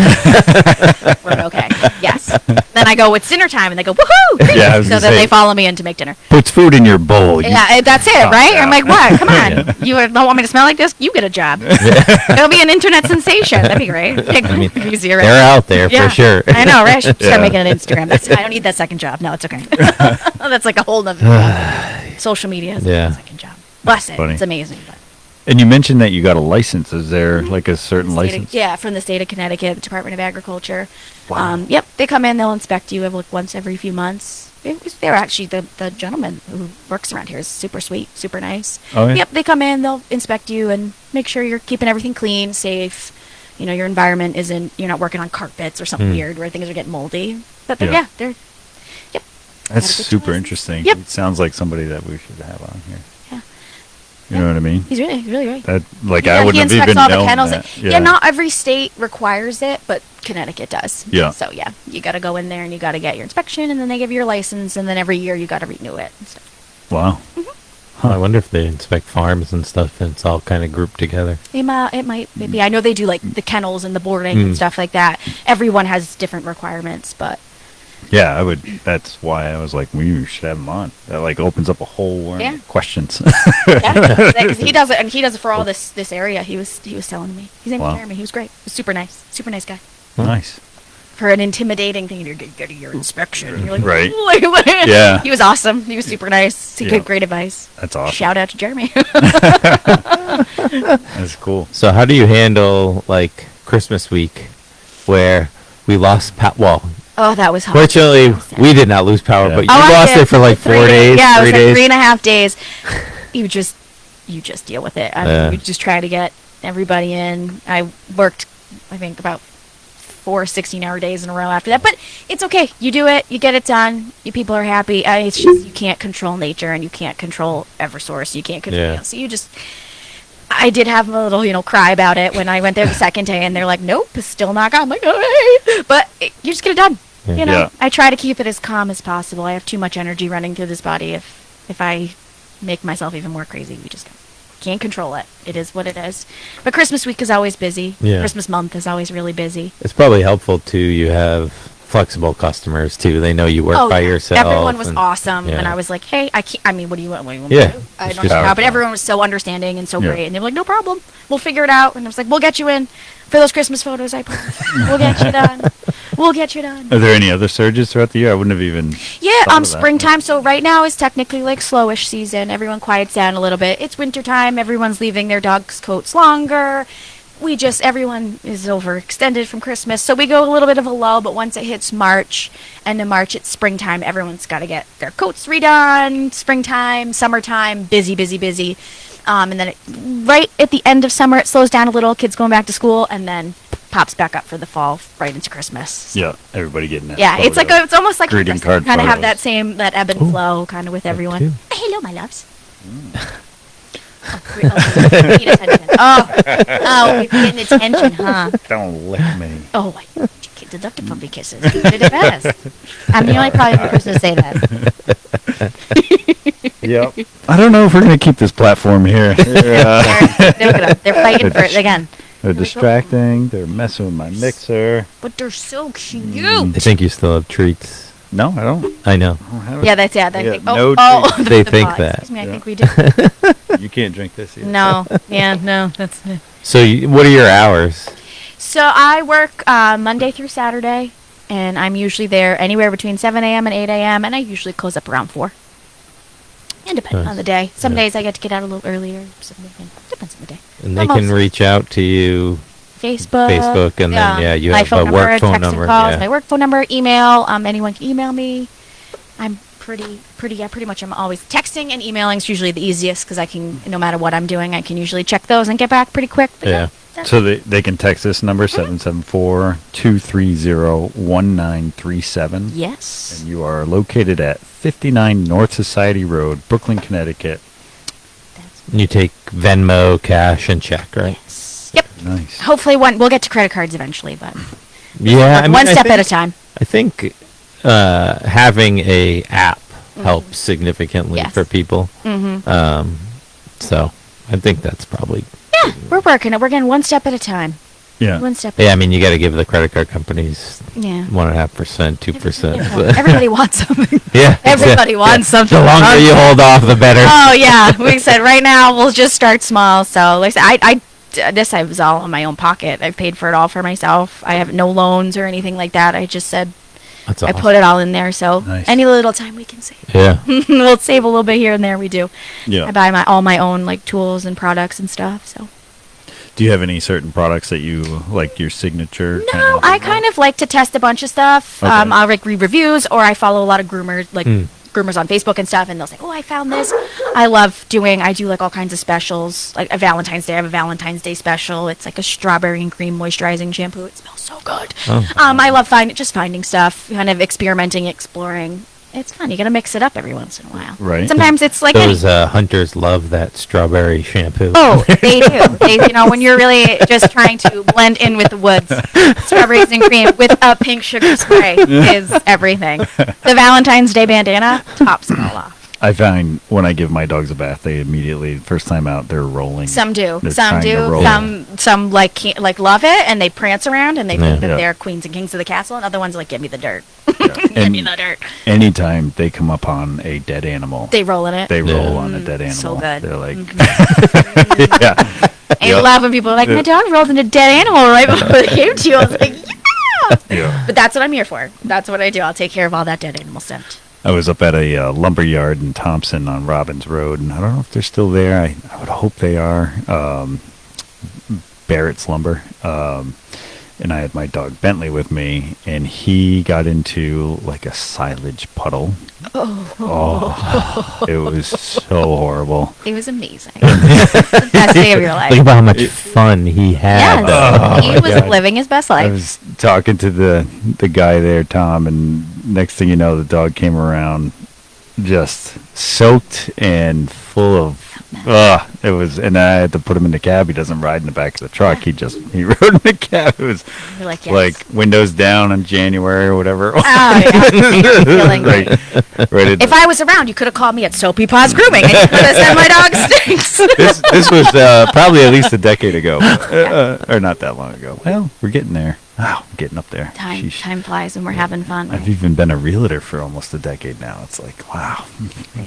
We're okay. Yes. Then I go, it's dinner time. And they go, woohoo! Yeah, I was so gonna then say- they follow me in to make dinner. Puts food in your bowl. Yeah, that's it, Stop right? that. I'm like, what? Come on. You don't want me to smell like this? You get a job. It'll be an internet sensation. That'd be great. I mean, Easier. they're out there Yeah, for sure. I know, right? I should start Yeah. making an Instagram. I don't need that second job. No, it's okay. That's like a whole nother social media is Yeah. a second job. Bless it. Funny. It's amazing. But And you mentioned that you got a license. Is there like a certain State license? of, yeah, from the state of Connecticut, Department of Agriculture. Wow. Yep, they come in, they'll inspect you like once every few months. They're actually, the gentleman who works around here is super sweet, super nice. Oh, yeah? Yep, they come in, they'll inspect you and make sure you're keeping everything clean, safe. You know, your environment you're not working on carpets or something weird where things are getting moldy. But Yeah. they're, yep. That's Gotta get super your interesting. Yep. It sounds like somebody that we should have on here. Yeah. You know what I mean? He's really great. That I Yeah, he wouldn't have inspects even all known the kennels. that. Yeah, not every state requires it, but Connecticut does. Yeah. So yeah, you got to go in there and you got to get your inspection, and then they give you your license, and then every year you got to renew it and stuff. Wow. I wonder if they inspect farms and stuff and it's all kind of grouped together. It might maybe. I know they do like the kennels and the boarding Hmm. and stuff like that. Everyone has different requirements, but Yeah, I would. That's why I was like, we should have him on. That like opens up a whole world Yeah. of questions. yeah, 'cause he does it, and he does it for all this area. He was telling me. His name was Wow. Jeremy. He was great. He was super nice guy. Nice. For an intimidating thing, you're getting your inspection. And you're like, Right. "Ooh." Yeah. He was awesome. He was super nice. He Yeah. gave great advice. That's awesome. Shout out to Jeremy. That's cool. So how do you handle like Christmas week where we lost well, Oh, that was hard. fortunately we did not lose power, Yeah. but you Oh, I lost did. it for like 4 days, Yeah, it was 3 like days. 3.5 days. You just deal with it. I mean, Yeah. you just try to get everybody in. I worked, I think, about 4 16-hour days in a row after that. But it's okay. You do it. You get it done. You people are happy. It's just you can't control nature, and you can't control Eversource. You can't control. Yeah. You know, so you just. I did have a little, cry about it when I went there the second day, and they're like, "Nope, it's still not gone." I'm like, "Oh, hey." But you just get it done. Yeah. You know, Yeah. I try to keep it as calm as possible. I have too much energy running through this body. If I make myself even more crazy, we just can't control it. It is what it is. But Christmas week is always busy. Yeah. Christmas month is always really busy. It's probably helpful too. You have flexible customers too. They know you work by yeah. yourself. Everyone was and- awesome, and yeah. I was like, "Hey, I can't. I mean, what do you want? What do you want Yeah, me to do? I it's don't just know." But powerful. everyone was so understanding and so Yeah. great, and they were like, "No problem. We'll figure it out." And I was like, "We'll get you in for those Christmas photos. I promise. We'll get you done. We'll get you done." Are there any other surges throughout the year? I wouldn't have even. Yeah, thought of that. springtime. So right now is technically like slowish season. Everyone quiets down a little bit. It's wintertime. Everyone's leaving their dogs' coats longer. Everyone is overextended from Christmas. So we go a little bit of a lull, but once it hits March, end of March, it's springtime. Everyone's got to get their coats redone. Springtime, summertime, busy, busy, busy. And then right at the end of summer, it slows down a little. Kids going back to school, and then pops back up for the fall, right into Christmas. Yeah, everybody getting that. Yeah, it's photo. like it's almost like Greeting Christmas. card Kind of have photos. that ebb and Ooh. flow kind of with everyone. too. Hello, my loves. Paying attention. Oh, we're getting attention, huh? Don't lick me. Oh, I deduct the puppy kisses. You did it best. I'm the only probably person to say that. Yep. I don't know if we're gonna keep this platform here. They're fighting for it again. They're distracting. They're messing with my mixer. But they're so cute. I think you still have treats. No, I don't. I know. I don't have it. Yeah, that's Yeah, think, no treats. They think paw. that. Excuse me, I Yeah. think we do. You can't drink this either. No, yeah, no, that's. So what are your hours? So I work Monday through Saturday, and I'm usually there anywhere between 7 a.m. and 8 a.m., and I usually close up around 4. And depending Nice. on the day. Some Yeah. days I get to get out a little earlier. Some days, depends on the day. And they Almost. can reach out to you Facebook, and then you my have phone a work number, phone text number. and calls, Yeah. my work phone number, email. Anyone can email me. I'm pretty much. I'm always texting and emailing is usually the easiest because I can, no matter what I'm doing, I can usually check those and get back pretty quick. But Yeah. So they can text this number, 774-230-1937. Yes. And you are located at 59 North Society Road, Brooklyn, Connecticut. You take Venmo, cash, and check, right? Yes. Yep. Nice. Hopefully, we'll get to credit cards eventually, but Yeah, one step at a time. I think having a app helps significantly Yes. for people. Mm-hmm. So I think that's probably. Yeah, we're working it. We're getting one step at a time. Yeah. One step. Yeah, I mean, you got to give the credit card companies Yeah. 1.5%, 2%. Everybody wants something. Yeah, Everybody wants something. The longer you hold off, the better. Oh yeah, we said right now we'll just start small. So like I said, I was all in my own pocket. I've paid for it all for myself. I have no loans or anything like that. I just said That's I awesome. put it all in there. So Nice. any little time we can save, Yeah. we'll save a little bit here and there. We do. Yeah. I buy all my own like tools and products and stuff. So Do you have any certain products that you like your signature? no, I kind of like to test a bunch of stuff. Okay. I'll like read reviews, or I follow a lot of groomers groomers on Facebook and stuff, and they'll say, "Oh, I found this." I do like all kinds of specials. Like a Valentine's Day, I have a Valentine's Day special. It's like a strawberry and cream moisturizing shampoo. It smells so good. Oh. I love finding stuff, kind of experimenting, exploring. It's fun. You got to mix it up every once in a while. Right. Sometimes it's like Those hunters love that strawberry shampoo. Oh, they do. When you're really just trying to blend in with the woods, strawberries and cream with a pink sugar spray is everything. The Valentine's Day bandana tops it all off. I find when I give my dogs a bath, they immediately first time out they're rolling. Some do. They're Some trying to do. roll. Some like love it and they prance around and they think that Yeah. they're queens and kings of the castle. And other ones are like, give me the dirt. Yeah. Give me the dirt. Anytime they come up on a dead animal, They roll in it. they roll Yeah. on a dead animal. So good. They're like, I Yeah. love when people are like, my dog rolled in a dead animal right before they came to you. I was like, yeah. yeah. But that's what I'm here for. That's what I do. I'll take care of all that dead animal stuff. I was up at a lumber yard in Thompson on Robbins Road, and I don't know if they're still there. I would hope they are. Barrett's Lumber. And I had my dog Bentley with me, and he got into like a silage puddle. Oh, it was so horrible. It was amazing. The best day of your life. Think about how much fun he had. Yes, he was God. living his best I life. was talking to the guy there, Tom, and next thing you know, the dog came around just soaked and full of it was, and I had to put him in the cab. He doesn't ride in the back of the truck. He rode in the cab. It was You're like, yes. like windows down in January or whatever. Oh, yeah. Feeling Right, great. right at If I was around, you could have called me at Soapy Paws Grooming, and you could have said my dog stinks. this was probably at least a decade ago, or not that long ago. Well, we're getting there. Wow, I'm getting up there. Sheesh. Time flies when we're having fun. I've even been a realtor for almost a decade now. It's like, wow.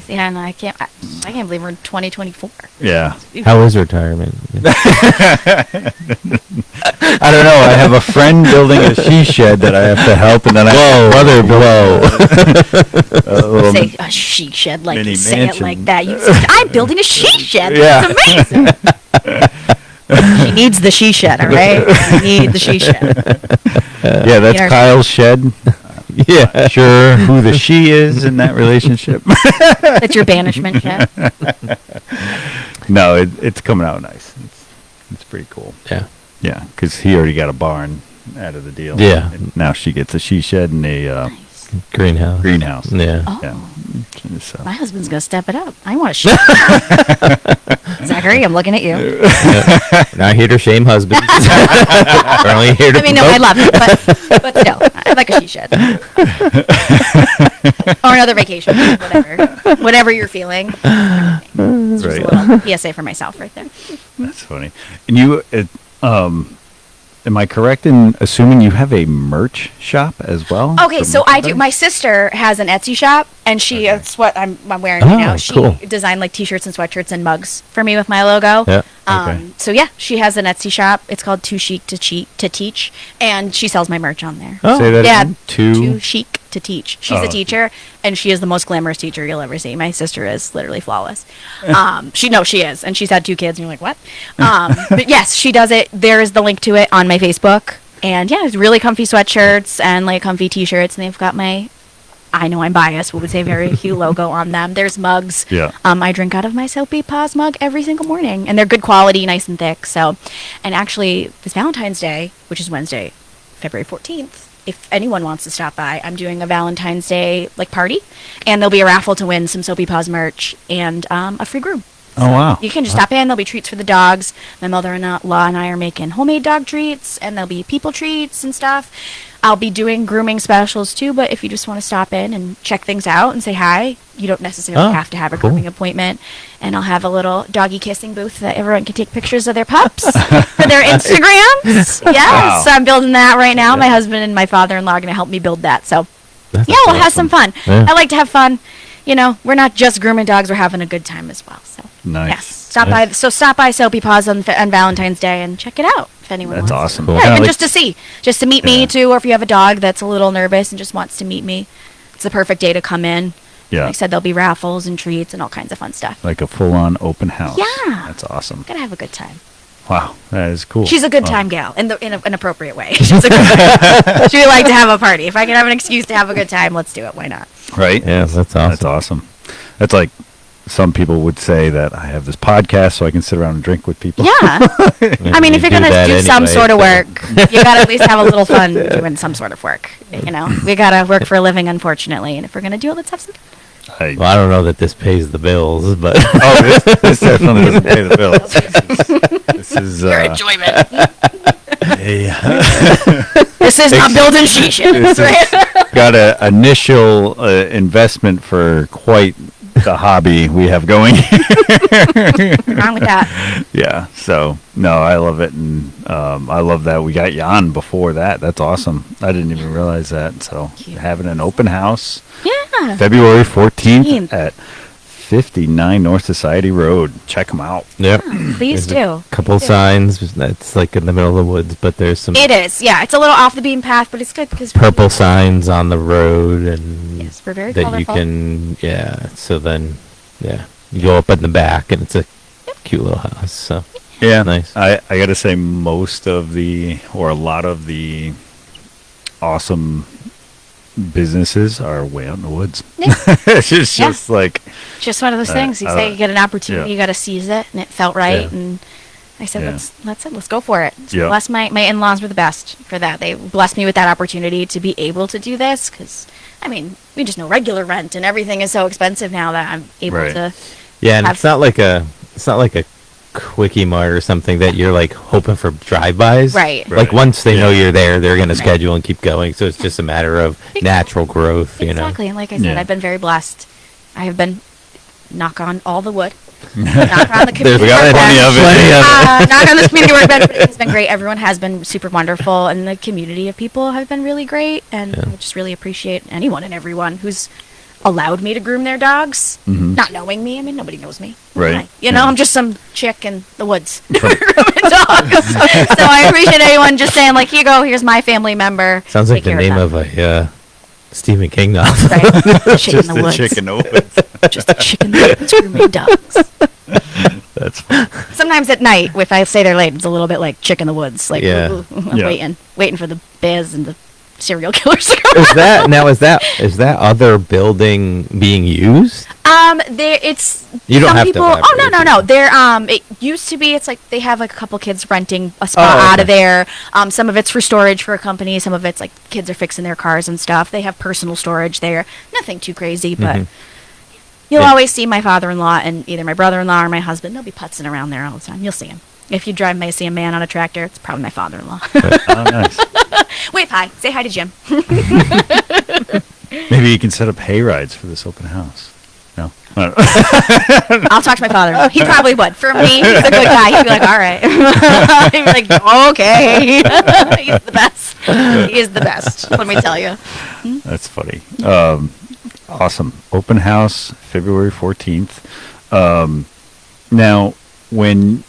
Yeah, and I can't believe we're in 2024. Yeah. How is retirement? I don't know. I have a friend building a she shed that I have to help, and then I have a brother build a Say little a she shed like mini you say it mansion. like that. You said, I'm building a she shed. Yeah. That's amazing. She needs the she shed, all right? You need the she shed. yeah, that's Inner- Kyle's shed. Yeah. Not sure who the she is in that relationship. That's your banishment shed. No, it's coming out nice. It's pretty cool. Yeah. Yeah, because he already got a barn out of the deal. Yeah. And now she gets a she shed and a Nice. Greenhouse. greenhouse. Yeah. Oh. Yeah. So. My husband's gonna step it up. I want a shed. Zachary, I'm looking at you. Not here to shame husbands. We're only here to I mean, no, I promote. love it, but still, I like a she shed. Or another vacation, whatever you're feeling. It's just Right. a little PSA for myself right there. That's funny. And you, am I correct in assuming you have a merch shop as well? Okay, For so I do. merchandise? My sister has an Etsy shop, and she it's what I'm wearing right Oh, now. She cool. designed like T-shirts and sweatshirts and mugs for me with my logo. Yeah. Okay. So yeah, she has an Etsy shop. It's called Too Chic to Teach, and she sells my merch on there. Oh. Say that yeah, again? Too Chic to teach. She's a teacher, and she is the most glamorous teacher you'll ever see. My sister is literally flawless. She is, and she's had 2 kids, and you're like, what? But yes, she does it. There's the link to it on my Facebook. And yeah, it's really comfy sweatshirts and like comfy t-shirts, and they've got my, I know I'm biased, but would say Very Cute logo on them. There's mugs. Yeah. I drink out of my Soapy Paws mug every single morning, and they're good quality, nice and thick. So, and actually, this Valentine's Day, which is Wednesday, February 14th, if anyone wants to stop by, I'm doing a Valentine's Day like party, and there'll be a raffle to win some Soapy Paws merch and a free groom. Oh, wow. You can just stop in. There'll be treats for the dogs. My mother-in-law and I are making homemade dog treats, and there'll be people treats and stuff. I'll be doing grooming specials too, but if you just want to stop in and check things out and say hi, you don't necessarily have to have a grooming appointment. And I'll have a little doggy kissing booth that everyone can take pictures of their pups for their Instagrams. Yes, Wow. so I'm building that right now. My husband and my father-in-law are going to help me build that. So That's we'll have some awesome. fun. Yeah. I like to have fun. You know, we're not just grooming dogs; we're having a good time as well. So Nice. yes, stop by. So stop by Soapy Paws on Valentine's Day and check it out if anyone That's wants. awesome. Cool. Yeah, Kinda even like- just to meet me Yeah. too, or if you have a dog that's a little nervous and just wants to meet me, it's the perfect day to come in. Yeah. Like I said, there'll be raffles and treats and all kinds of fun stuff. Like a full-on open house. Yeah. That's awesome. Gotta have a good time. Wow, that is cool. She's a good Wow. time gal in an appropriate way. She's a good she would like to have a party. If I can have an excuse to have a good time, let's do it. Why not? Right? Yeah, that's awesome. That's awesome. That's like some people would say that I have this podcast so I can sit around and drink with people. Yeah. I mean, if you're You going to that do some anyway, sort of so- work, you got to at least have a little fun doing some sort of work. You know, we got to work for a living, unfortunately. And if we're going to do it, let's have some fun. Well, I don't know that this pays the bills, but Oh, this definitely doesn't pay the bills. This is Your enjoyment. a, This is not building shisha. this is- got an initial investment for quite the hobby we have going. What's wrong with that? Yeah, so no, I love it, and I love that we got you on before that. That's awesome. I didn't even realize that. So Cute. having an open house, Yeah. February 14th 14th. at 59 North Society Road. Check them out. yep. Please There's do. a couple Please do. signs. That's like in the middle of the woods, but there's some It is. Yeah, it's a little off the beaten path, but it's good because purple signs on the road, and Yes, we're very that colorful. you can. Yeah. So then, yeah, you go up in the back, and it's a cute little house. So Yeah, Nice. I got to say, most of the, or a lot of the businesses are way out in the woods. Yeah. It's just like, Just one of those things. You I say love you get an opportunity, yeah. you got to seize it, and it felt right. Yeah. And I said, Yeah. let's go for it. So Yeah. bless my in-laws were the best for that. They blessed me with that opportunity to be able to do this because, I mean, we just know regular rent and everything is so expensive now that I'm able Right. to. yeah, and Have- it's not like a quickie mart or something that you're like hoping for drive-bys. Right. Like Right. once they know Yeah. you're there, they're going to Right. schedule and keep going. So it's just a matter of natural growth, you know. Exactly. And like I said, Yeah. I've been very blessed. I have been, knock on all the wood, knock on the community We got work plenty bench. of it. Plenty of it. Knock on the community work bench, but it has been great. Everyone has been super wonderful, and the community of people have been really great. And Yeah. I just really appreciate anyone and everyone who's allowed me to groom their dogs, Mhm. not knowing me. I mean, nobody knows me. Right. Hi. You know, Yeah. I'm just some chick in the woods grooming dogs. So I appreciate anyone just saying, like, here you go, here's my family member. Sounds like Take the care name them. of a Stephen King novel. Right. Chick in just the the woods. chicken opens. Just a chick in the woods grooming dogs. That's Sometimes at night, if I stay there late, it's a little bit like chick in the woods. Like, Yeah. I'm Yeah. waiting for the bears and the serial killers to come. Is that other building being used? It's You don't some have to people. Oh no, elaborate. no, no. They're it used to be. It's like they have like a couple kids renting a spot Oh, out of okay. there. Some of it's for storage for a company. Some of it's like kids are fixing their cars and stuff. They have personal storage there. Nothing too crazy, but. Mhm. You'll Yeah. always see my father-in-law and either my brother-in-law or my husband. They'll be putzing around there all the time. You'll see him. If you drive by, see a man on a tractor, it's probably my father-in-law. oh, nice. Wave hi. Say hi to Jim. Maybe you can set up hay rides for this open house. No. I don't know. I'll talk to my father-in-law. He probably would. For me, he's a good guy. He'd be like, all right. He'd be like, okay. He's the best. He is the best. Let me tell you. That's funny. Awesome. Open house, February 14th. Now, when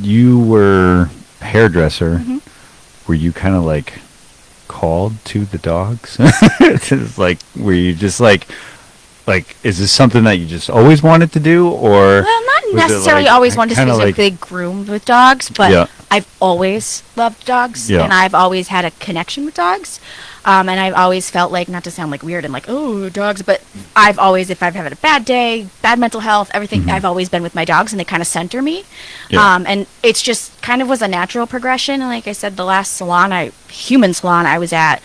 you were hairdresser, Mhm. were you kind of like called to the dogs? It's like, were you just like, is this something that you just always wanted to do, or? Well, not was it necessarily like- always wanted to kinda like- specifically groom with dogs, but Yeah. I've always loved dogs, Yeah. and I've always had a connection with dogs. And I've always felt like, not to sound like weird and like, oh, dogs, but I've always, if I've had a bad day, bad mental health, everything, I've always been with my dogs, and they kind of center me. Yeah. And it's just kind of was a natural progression. And like I said, the last human salon I was at,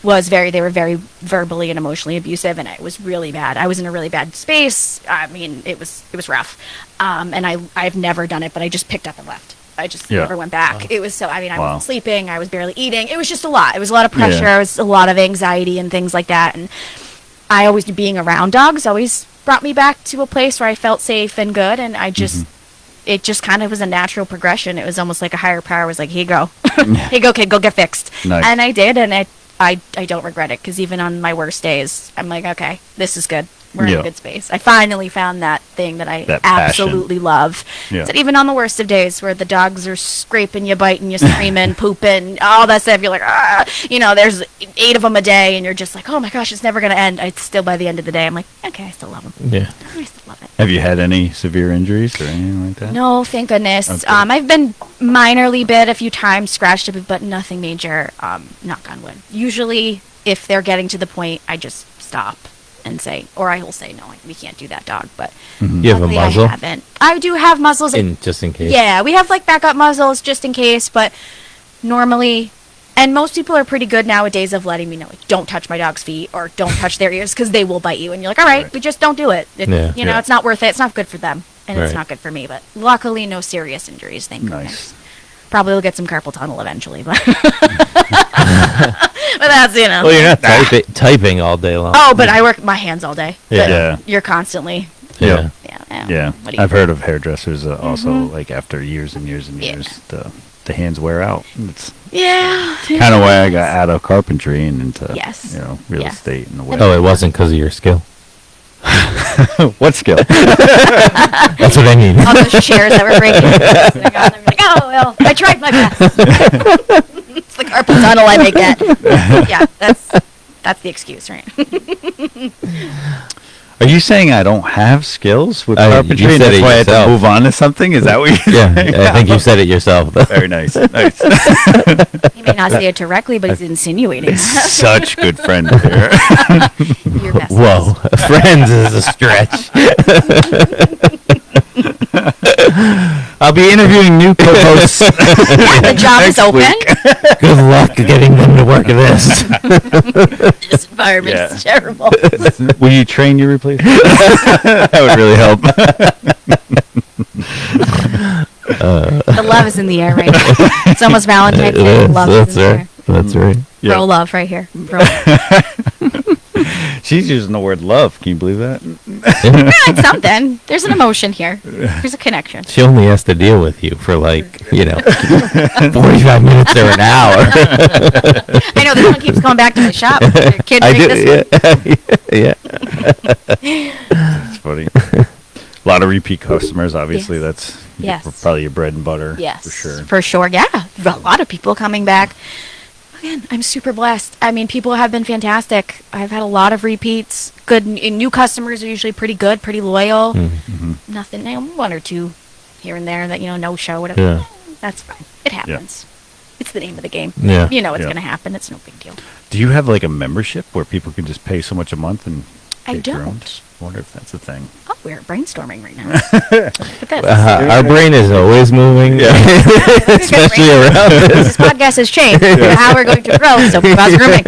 they were very verbally and emotionally abusive, and it was really bad. I was in a really bad space. I mean, it was rough. And I've never done it, but I just picked up and left. I just Yeah. never went back. It was so, I Wow. wasn't sleeping. I was barely eating. It was just a lot. It was a lot of pressure. Yeah. It was a lot of anxiety and things like that. And I always, being around dogs always brought me back to a place where I felt safe and good. And I just, it just kind of was a natural progression. It was almost like a higher power was like, here you go. Here you go, kid, go get fixed. Nice. And I did. And I don't regret it, because even on my worst days, I'm like, okay, this is good. We're in Yeah. a good space. I finally found that thing that I That passion. absolutely love. Yeah. So even on the worst of days where the dogs are scraping you, biting you, screaming, pooping, all that stuff, you're like, ah, there's 8 of them a day, and you're just like, oh my gosh, it's never going to end. I still, by the end of the day, I'm like, okay, I still love them. Yeah. I still love it. Have you had any severe injuries or anything like that? No, thank goodness. Okay. I've been minorly bit a few times, scratched a bit, but nothing major. Knock on wood. Usually, if they're getting to the point, I just stop and say, or I will say, no, we can't do that, dog. But You have a luckily muzzle I haven't. I do have muzzles. just in case. Yeah, we have like backup muzzles just in case, but normally, and most people are pretty good nowadays of letting me know, like, don't touch my dog's feet or don't touch their ears, because they will bite you. And you're like, all right, we just don't do it. Yeah. Yeah. It's not worth it. It's not good for them, and it's Right. not good for me. But luckily, no serious injuries. Thank goodness. Nice. Probably will get some carpal tunnel eventually, but but that's Well, you're not typing all day long. Oh, but I work my hands all day. Yeah. But Yeah. You're constantly. Yeah. Yeah, What do you I've heard of hairdressers also, Mhm. like after years and years and Yeah. years, the hands wear out. It's Yeah. kind of why I got out of carpentry and into Yes. real Yeah. estate in a way. Oh, it wasn't because of your skill. What skill? That's what I mean. All those chairs that were breaking. Sitting on them, like, oh well, I tried my best. It's the carpal tunnel I may get. Yeah, that's the excuse, right? Are you saying I don't have skills with You carpentry and said that's it why I had to yourself. move on to something? Is that what you're Yeah, saying? I think you said it yourself. Very nice. Nice. He may not say it directly, but he's insinuating that. Such good friend here. Your best. Whoa, friends is a stretch. I'll be interviewing new co-hosts. Yeah, the job is Next open. week. Good luck getting them to work at this. This environment is Yeah. terrible. Will you train your replacement? That would really help. The love is in the air right now. It's almost Valentine's Day. Love is in the air. That's right. Yeah. Bro love right here. Bro love. She's using the word love. Can you believe that? Yeah, it's something. There's an emotion here. There's a connection. She only has to deal with you for 45 minutes or an hour. I know this one keeps going back to my shop. Your kid drink this one. Yeah. It's funny. A lot of repeat customers, obviously. Yes. That's Yes. probably your bread and butter. Yes, For sure. For sure, yeah. A lot of people coming back. Again, I'm super blessed. I mean, people have been fantastic. I've had a lot of repeats. Good new customers are usually pretty good, pretty loyal. Mm-hmm. Nothing, one or two here and there that no show, whatever. Yeah. That's fine. It happens. It's the name of the game. Yeah. You know it's Yeah. going to happen. It's no big deal. Do you have like a membership where people can just pay so much a month and I get groomed? don't. I wonder if that's a thing. Oh, we're brainstorming right now. But that's, Our brain is always moving, especially around this podcast has changed. How we're going to grow Soapy Paws Grooming.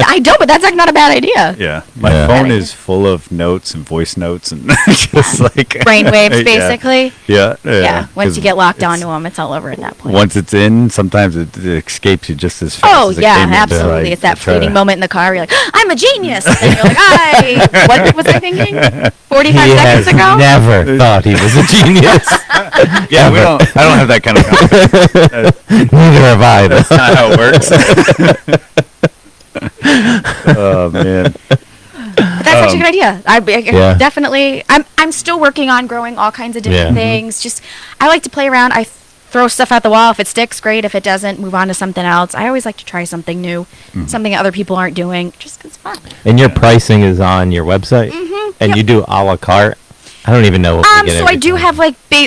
I don't, but that's like not a bad idea. Yeah. My Yeah. phone is full of notes and voice notes and just like Brainwaves, Yeah. basically. Yeah. Yeah. Once 'Cause you get locked it's- onto them, it's all over at that point. Once it's in, sometimes it escapes you just as fast Oh as it yeah, came in, so absolutely. I- It's that I try fleeting to- moment in the car. You're like, I'm a genius, and then you're like, what was I thinking? 45 he seconds has ago. never thought he was a genius. Yeah, I don't have that kind of confidence. Neither have I. That's not how it works. Oh man. But that's such a good idea. Yeah. Definitely. I'm still working on growing all kinds of different Yeah. things. Just I like to play around. I throw stuff at the wall. If it sticks, great. If it doesn't, move on to something else. I always like to try something new, something that other people aren't doing, just 'cause it's fun. And your pricing is on your website? And Yep. you do a la carte? I don't even know what we get So I do everything. have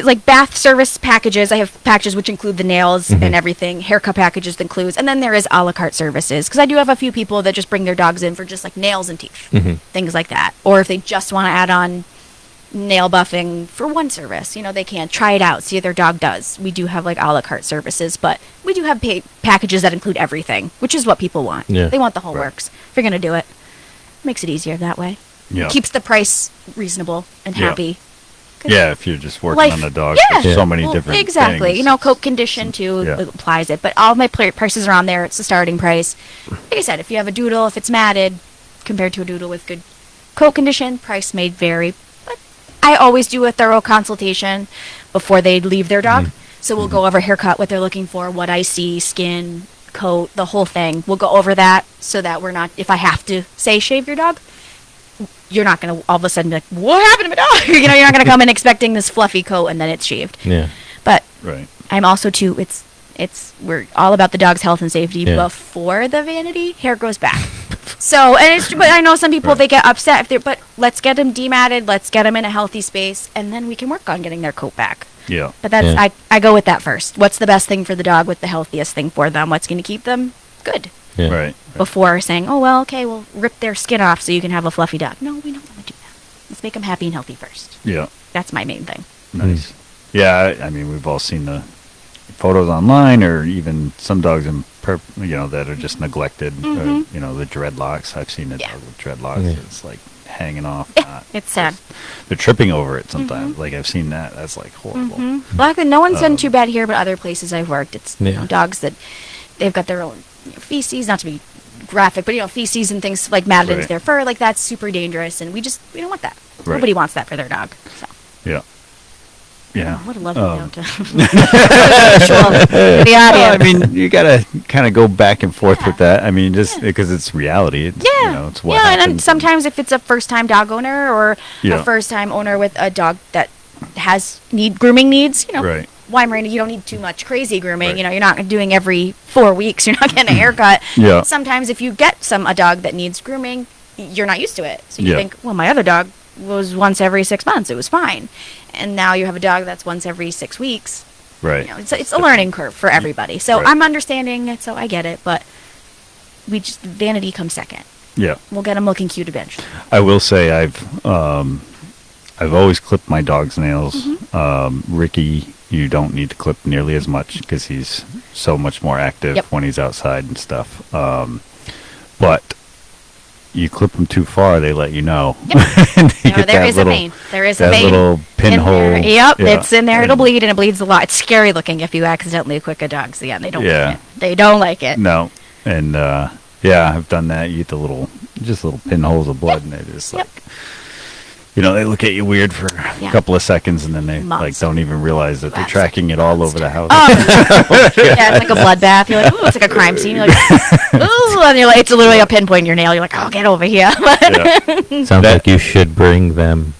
like bath service packages. I have packages which include the nails and everything, haircut packages that includes, and then there is a la carte services because I do have a few people that just bring their dogs in for just like nails and teeth, things like that. Or if they just want to add on nail buffing for one service, they can try it out, see what their dog does. We do have like a la carte services, but we do have packages that include everything, which is what people want. Yeah. They want the whole works. If you're gonna do it, makes it easier that way. Yeah. Keeps the price reasonable and Yeah. happy. 'Cause Yeah, if you're just working life- on the dog, yeah. there's so many Well, different exactly. things. Coat condition too Yeah. applies it, but all my prices are on there. It's the starting price. Like I said, if you have a doodle, if it's matted, compared to a doodle with good coat condition, price may vary. But I always do a thorough consultation before they leave their dog. So we'll go over haircut, what they're looking for, what I see, skin, coat, the whole thing. We'll go over that so that we're not, if I have to say shave your dog, you're not going to all of a sudden be like, what happened to my dog? You're not going to come in expecting this fluffy coat and then it's shaved. Yeah. But Right. I'm also too, we're all about the dog's health and safety Yeah. before the vanity. Hair grows back. So, but I know some people, Right. they get upset if they're, but let's get them dematted. Let's get them in a healthy space and then we can work on getting their coat back. Yeah. But that's, Yeah. I go with that first. What's the best thing for the dog? What's the healthiest thing for them? What's going to keep them good? Yeah. Right. Before saying, oh, well, okay, we'll rip their skin off so you can have a fluffy dog. No, we don't want to do that. Let's make them happy and healthy first. Yeah. That's my main thing. Nice. Yeah, I mean, we've all seen the photos online, or even some dogs that are just neglected. Or, the dreadlocks. I've seen a Yeah. dog with dreadlocks. Yeah. It's like hanging off. It's sad. They're tripping over it sometimes. Like I've seen that. That's like horrible. Luckily, no one's done too bad here, but other places I've worked, it's Yeah. dogs that they've got their own feces, not to be graphic, but feces and things like matted into Right. their fur, like that's super dangerous, and we don't want that. Right. Nobody wants that for their dog. So, Yeah. Yeah. what a lovely note to the No, audience. I mean, you gotta kind of go back and forth with that. I mean, just because it's reality. It's, Yeah, it's what and then happens. sometimes if it's a first-time dog owner or Yeah. a first-time owner with a dog that has grooming needs, Right. Weimaraner, you don't need too much crazy grooming. Right. You're not doing every 4 weeks. You're not getting a haircut. Yeah. Sometimes if you get a dog that needs grooming, you're not used to it. So you Yeah. think, well, my other dog was once every 6 months. It was fine. And now you have a dog that's once every 6 weeks. Right. It's a learning curve for everybody. So Right. I'm understanding it, so I get it. But vanity comes second. Yeah. We'll get them looking cute eventually. I will say I've always clipped my dog's nails. Ricky, you don't need to clip nearly as much because he's so much more active Yep. when he's outside and stuff. But you clip them too far, they let you know. And you get There that is little, a vein. There is a that vein. little in pinhole. there. Yep, Yeah. it's in there. It'll And- bleed, and it bleeds a lot. It's scary looking if you accidentally quick a dog's. Yeah, they don't Yeah. like it. They don't like it. No. And yeah, I've done that. You get the little pinholes of blood, and they just Yep. like, they look at you weird for Yeah. a couple of seconds, and then they like Monster. don't even realize that they're That's tracking it all over the house. Oh, yeah, it's like a bloodbath. You're like, ooh, it's like a crime scene. You're like, ooh, and you're like, it's literally a pinpoint in your nail. You're like, oh, get over here. Yeah. Sounds like you should bring them.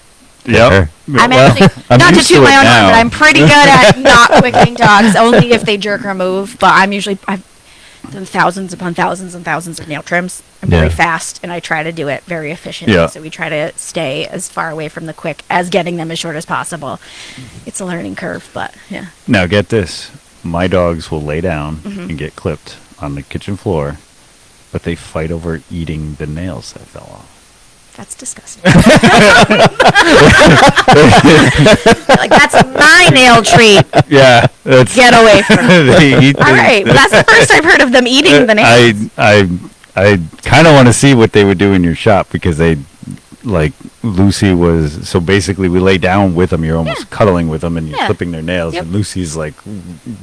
Yep. Sure. I'm Well, actually, I'm not to used toot it my own horn, now. but I'm pretty good at not quicking dogs, only if they jerk or move. But I've done thousands upon thousands and thousands of nail trims. I'm Yeah. really fast, and I try to do it very efficiently. Yeah. So we try to stay as far away from the quick as getting them as short as possible. It's a learning curve, but yeah. Now get this: my dogs will lay down Mm-hmm. and get clipped on the kitchen floor, but they fight over eating the nails that fell off. That's disgusting. Like, that's my nail treat. Yeah, that's Get away from me. they eat All right. Well, that's the first I've heard of them eating the nails. I kind of want to see what they would do in your shop, because they, like, Lucy was, so basically we lay down with them, you're almost cuddling with them, and you're Yeah. clipping their nails, Yep. and Lucy's like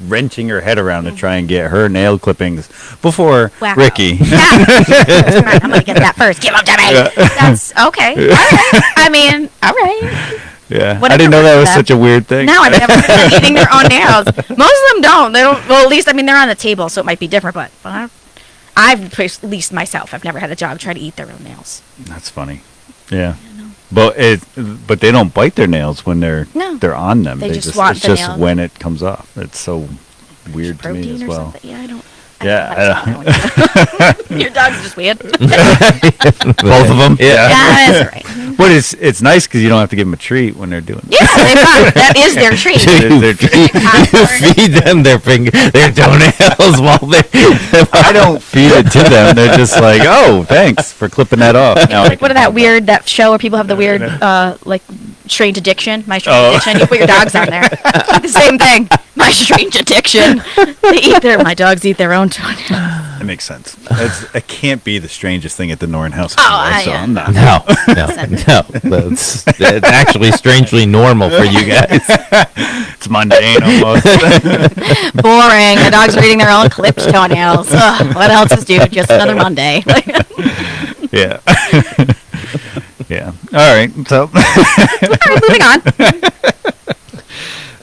wrenching her head around to try and get her nail clippings before Wacko. Ricky. Yeah. Come on, I'm going to get that first. Give them to me. That's okay. All right. I mean, all right. Yeah, Whatever I didn't know that works was for such a weird thing. No, I've never heard of them eating their own nails. Most of them don't. They don't. Well, at least, I mean, they're on the table, so it might be different, but I've, at least myself, I've never had a dog try to eat their own nails. That's funny. Yeah. But they don't bite their nails when they're No. on them. They just want it's the just nail. when it comes off. It's so weird to me Protein as or well. something. Yeah, I don't. Yeah, Your dog's just weird. both of them. Yeah. Yeah, that's all right. But it's nice because you don't have to give them a treat when they're doing it. Yeah, that is their treat. You feed them their toenails while they. I don't feed it to them. They're just like, oh, thanks for clipping that off. Now I Like, what can are have that show where people have the weird, like, strange addiction? My strange Oh. addiction. You put your dogs on there. The same thing. My strange addiction. My dogs eat their own toenails. That makes sense. It can't be the strangest thing at the Norn house. Oh, yeah. I'm not. No. That's actually strangely normal for you guys. It's mundane almost. Boring. The dogs are eating their own clipped toenails. Ugh, what else is due? Just another Monday. Yeah. Yeah. All right. So, All right, moving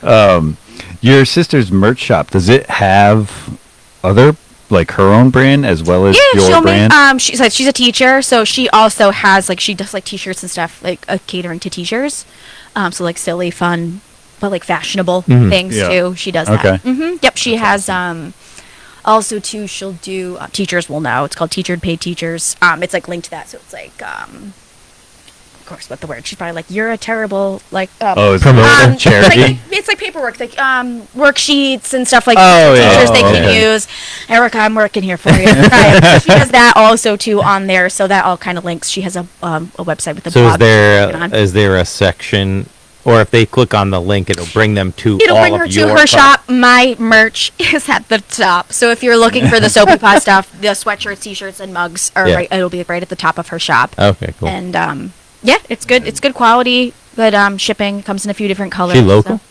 on. your sister's merch shop, does it have other, like her own brand as well as Yeah, your she'll brand? make. She's a teacher, so she also has she does like t-shirts and stuff, like catering to teachers. So like silly, fun, but like fashionable things Yeah. too. She does Okay. that. Yep, she has. Also too, she'll do. Teachers will know. It's called Teachered Paid Teachers. It's like linked to that, so it's like. Of course, what the word? She's probably like, you're a terrible like. It's Promoter, charity. It's like paperwork, like worksheets and stuff like Oh, that yeah. teachers they Oh, can okay. use. Erica, I'm working here for you. Right. She has that also too on there, so that all kind of links. She has a website with a So blog. is there a section, or if they click on the link, it'll bring them to It'll all bring her of to your her shop. My merch is at the top. So if you're looking for the Soapy Paws stuff, the sweatshirts, t-shirts, and mugs are Yeah. right. It'll be right at the top of her shop. Okay, cool. And yeah, it's good. It's good quality. Good shipping. Comes in a few different colors. She local? So.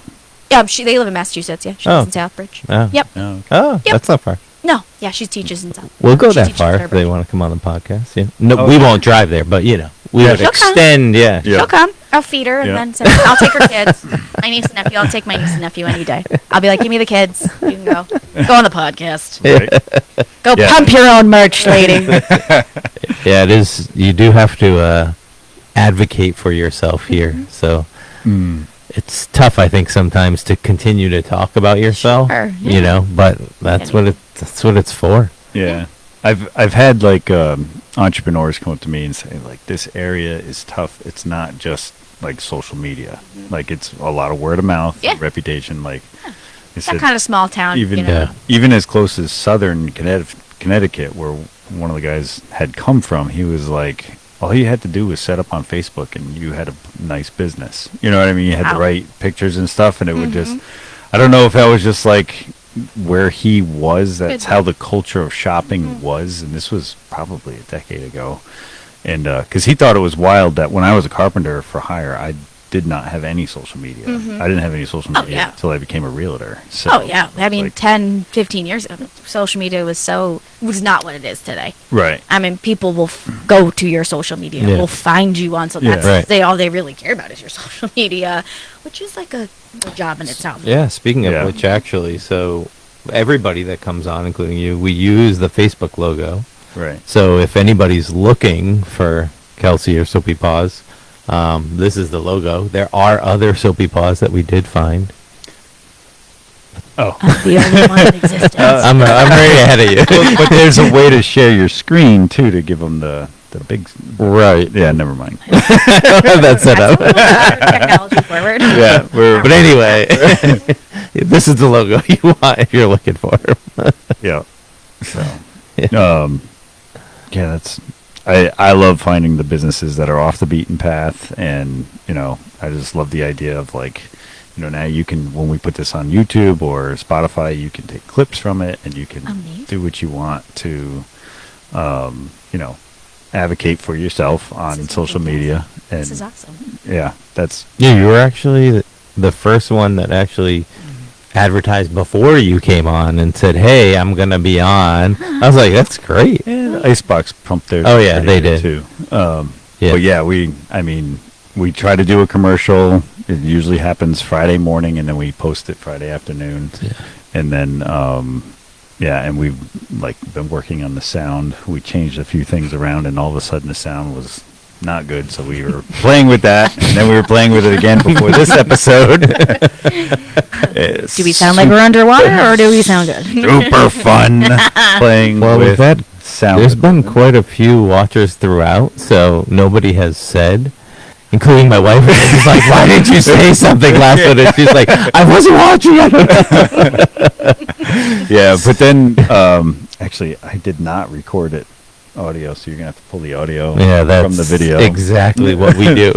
Yeah, they live in Massachusetts. Yeah, she lives in Southbridge. Oh. Yep. Oh, okay. Oh, Yep. that's not far. No, yeah, she teaches in South. We'll go she that teaches far in if they Sturbridge. want to come on the podcast. Yeah. No, Oh, we okay. won't drive there, but we Yeah, would she'll come. extend. Yeah. Yeah. She'll come. I'll feed her, Yeah. and then I'll take her kids. My niece and nephew. I'll take my niece and nephew any day. I'll be like, give me the kids. You can go. Go on the podcast. Right. Go Yeah. pump your own merch, lady. Yeah, it is. You do have to advocate for yourself here. So it's tough, I think, sometimes to continue to talk about yourself. Sure, You yeah. know, but that's what it's for. Yeah. I've had like entrepreneurs come up to me and say like, this area is tough. It's not just like social media. Like it's a lot of word of mouth, Yeah. reputation. Like they It's that kind of small town. even you know. Yeah. even as close as southern Connecticut, where one of the guys had come from, he was like, all you had to do was set up on Facebook and you had a nice business. You know what I mean? You had the Wow. right pictures and stuff, and it would just, I don't know if that was just like where he was. That's Good. how the culture of shopping was, and this was probably a decade ago. And because he thought it was wild that when I was a carpenter for hire, I did not have any social media. I didn't have any social Oh, media yeah. until I became a realtor. So Oh yeah, I mean, like- 10, 15 years ago, social media was not what it is today. right. I mean, people will go to your social media, Yeah. will find you on. So Yeah. that's Right. all they really care about is your social media, which is like a job in itself. Yeah, speaking of Yeah. which, actually, so everybody that comes on, including you, we use the Facebook logo. Right. So if anybody's looking for Kelsey or Soapy Paws, this is the logo. There are other Soapy Paws that we did find. Oh. The only one in existence. I'm right ahead of you. But there's a way to share your screen too to give them the big. Right. Yeah, never mind. That's it up. Technology forward. Yeah, But anyway, this is the logo you want if you're looking for. yeah. So, yeah, that's. I love finding the businesses that are off the beaten path, and I just love the idea of like, now you can, when we put this on YouTube or Spotify, you can take clips from it and you can Amazing. do what you want to, advocate for yourself on This is social fantastic. media. And This is awesome. yeah, that's Yeah, you were actually the first one that actually advertised before you came on and said, "Hey, I'm gonna be on." I was like, "That's great." the Icebox pumped theirs. Oh, yeah, pretty they good, did. too. Yeah. But yeah, we try to do a commercial. It usually happens Friday morning, and then we post it Friday afternoon. Yeah. And then, and we've been working on the sound. We changed a few things around, and all of a sudden the sound was not good. So we were playing with that, and then we were playing with it again before this episode. Do we sound like we're underwater, or do we sound good? Super fun playing Well, with we've had sound. There's been quite a few watchers throughout, so nobody has said, including my wife. She's like, "Why didn't you say something last minute?" She's like, "I wasn't watching." I don't know. Yeah, but then actually, I did not record it audio, so you're gonna have to pull the audio Yeah, that's from the video. exactly what we do.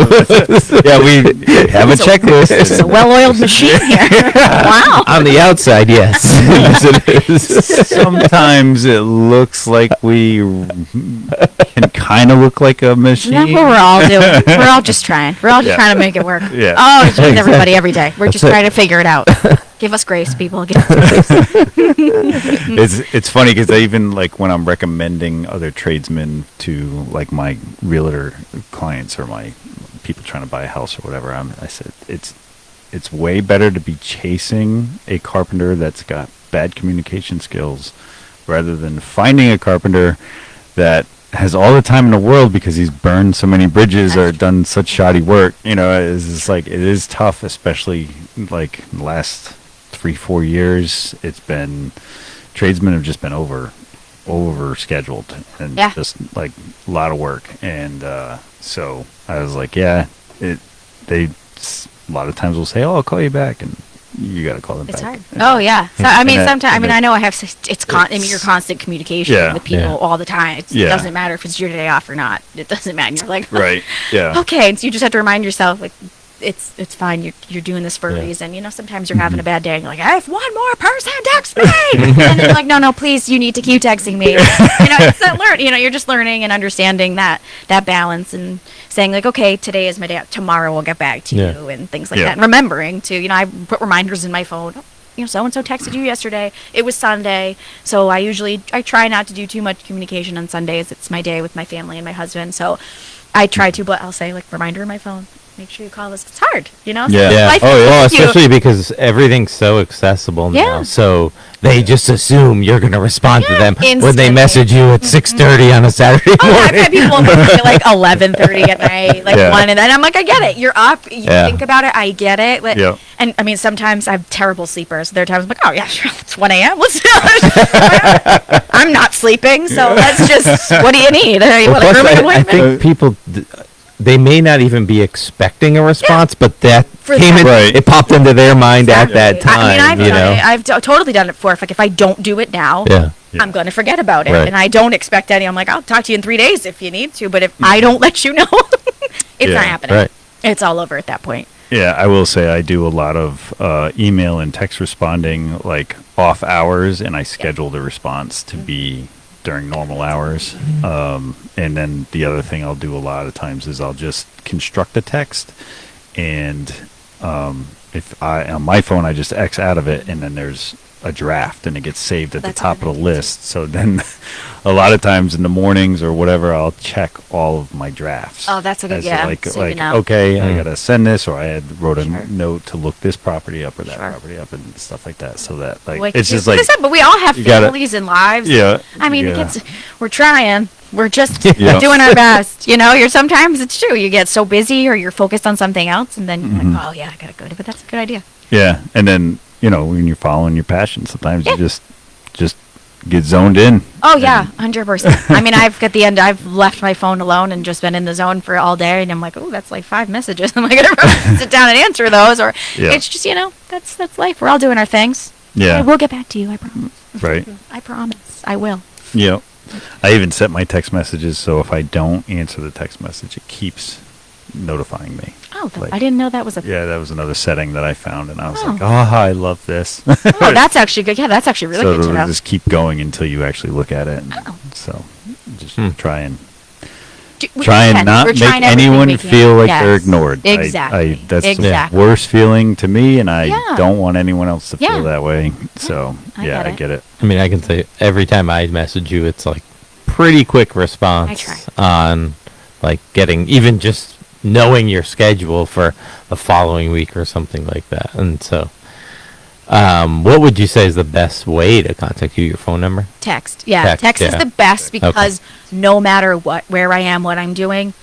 Yeah, we have a checklist. It's a well-oiled machine here. Wow. On the outside, yes. Yes, it is. Sometimes it looks like we can kind of look like a That's machine. what we're all doing. We're all just trying. We're all just Yeah. trying to make it work. Yeah. Oh, it's with everybody every day. We're That's just it. trying to figure it out. Give us grace, people. Give us grace. It's funny because I even like when I'm recommending other tradesmen to like my realtor clients or my people trying to buy a house or whatever, I said it's way better to be chasing a carpenter that's got bad communication skills rather than finding a carpenter that has all the time in the world because he's burned so many bridges or done such shoddy work. You know, it's just like it is tough, especially like the last 3-4 years. It's been tradesmen have just been over scheduled and Yeah. just like a lot of work. And so I was like, yeah, they a lot of times will say, "Oh, I'll call you back," and you got to call them It's back. hard. Oh yeah. So, I mean, And that- sometimes. I and mean, that- I know I have. I mean, your constant communication Yeah. with people Yeah. all the time. It Yeah. doesn't matter if it's your day off or not. It doesn't matter. You're like, Right. Yeah. okay. And so you just have to remind yourself, like, it's fine. You're doing this for a Yeah. reason. You know, sometimes you're having a bad day and you're like, if one more person texts me, and you're like, no, please, you need to keep texting me. You know, it's that learn. You know, you're just learning and understanding that balance and saying like, okay, today is my day. Tomorrow we'll get back to Yeah. you and things like Yeah. that. And remembering to, you know, I put reminders in my phone. You know, so and so texted you yesterday. It was Sunday, so I try not to do too much communication on Sundays. It's my day with my family and my husband, so I try to. But I'll say like reminder in my phone. Make sure you call us. It's hard, you know. Yeah. Yeah. Life Oh, is well, with you. especially because everything's so accessible now. Yeah. So they just assume you're going to respond to Yeah, them when they instantly. message you at 6:30 on a Saturday Oh, yeah, I've morning. had people at like 11:30 at night, like Yeah. 1, and then I'm like, I get it. You're up. You Yeah. think about it. I get it. But, Yeah. And I mean, sometimes I'm terrible sleepers. There are times I'm like, oh yeah, sure, it's 1 a.m. Let's do it. I'm not sleeping, so let's just. What do you need? You Well, want a plus, grooming I appointment? think people, they may not even be expecting a response, but that For came in, them. Right. it popped into their mind at that Exactly. time. I mean, I've you done know? it. I've totally done it before. If I don't do it now, Yeah. I'm going to forget about it. Right. And I don't expect any. I'm like, I'll talk to you in 3 days if you need to. But if I don't let you know, it's Yeah. not happening. Right. It's all over at that point. Yeah, I will say I do a lot of email and text responding like off hours, and I schedule the response to be during normal hours. And then the other thing I'll do a lot of times is I'll just construct a text, and if on my phone I just X out of it, and then there's a draft, and it gets saved at That's the top what I of the do, too. list. So then, a lot of times in the mornings or whatever, I'll check all of my drafts. Oh, that's a good- As to, yeah, Like, so you like know. okay, I Mm. gotta send this, or I wrote a Sure. note to look this property up or that Sure. property up and stuff like that. So that like Like, it's just like I like said, but we all have you gotta- families and lives. yeah. I mean, yeah. we're trying. We're just Yeah. doing our best. You know, sometimes it's true. You get so busy or you're focused on something else, and then you're Mhm. like, oh yeah, I gotta go to. But that's a good idea. Yeah, and then when you're following your passion, sometimes Yeah. you just get zoned in. Oh yeah, And- 100%. I mean, I've left my phone alone and just been in the zone for all day, and I'm like, oh, that's like 5 messages. I'm like, I gotta sit down and answer those, or Yeah. it's just that's life. We're all doing our things. Yeah. I will get back to you. I promise. Right. I promise. I will. Yeah. I even set my text messages so if I don't answer the text message, it keeps notifying me. Oh, Like- I didn't know that was a. Yeah, that was another setting that I found, and I was Oh. like, oh, I love this. Oh, that's actually good. Yeah, that's actually really so good to it'll know. just keep going until you actually look at it. And Oh. So just Hmm. try and We try and can. not We're make trying everything anyone we can. feel like Yes. they're ignored. Exactly. That's Exactly. the worst feeling to me, and I Yeah. don't want anyone else to Yeah. feel that way. So I yeah, get I it. get it. I mean, I can say every time I message you, it's like pretty quick response try. on like getting even just knowing your schedule for the following week or something like that. And so, what would you say is the best way to contact you? Your phone number? Text. Yeah, Text, text is yeah. the best because no matter where I am, what I'm doing,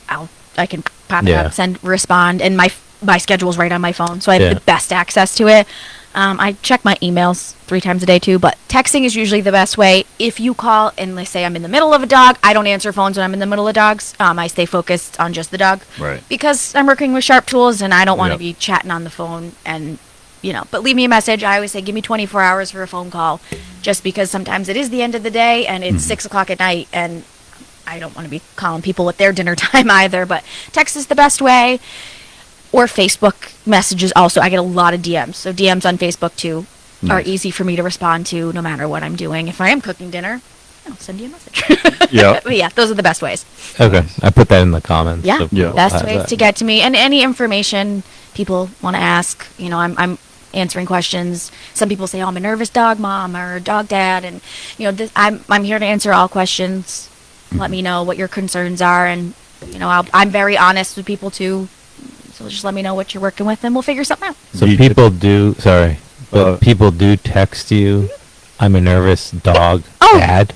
I can pop it Yeah. up, respond, and my schedule's right on my phone, so I have Yeah. the best access to it. I check my emails 3 times a day too, but texting is usually the best way. If you call and let's say I'm in the middle of a dog, I don't answer phones when I'm in the middle of dogs. I stay focused on just the dog, Right. because I'm working with sharp tools and I don't want to Yep. be chatting on the phone and. But leave me a message. I always say, give me 24 hours for a phone call, just because sometimes it is the end of the day and it's 6 o'clock at night, and I don't want to be calling people at their dinner time either. But text is the best way, or Facebook messages. Also, I get a lot of DMs, so DMs on Facebook too are Nice. easy for me to respond to, no matter what I'm doing. If I am cooking dinner, I'll send you a message. Yeah. But yeah, those are the best ways. Okay, I put that in the comments. Yeah, so Yeah. people best have ways that. to get to me, and any information people want to ask. I'm answering questions. Some people say, "Oh, I'm a nervous dog mom or dog dad," and I'm here to answer all questions. Let me know what your concerns are, and I'm very honest with people too. So just let me know what you're working with, and we'll figure something out. So You people do. Sorry, but Uh, people do text you. I'm a nervous dog Oh. dad.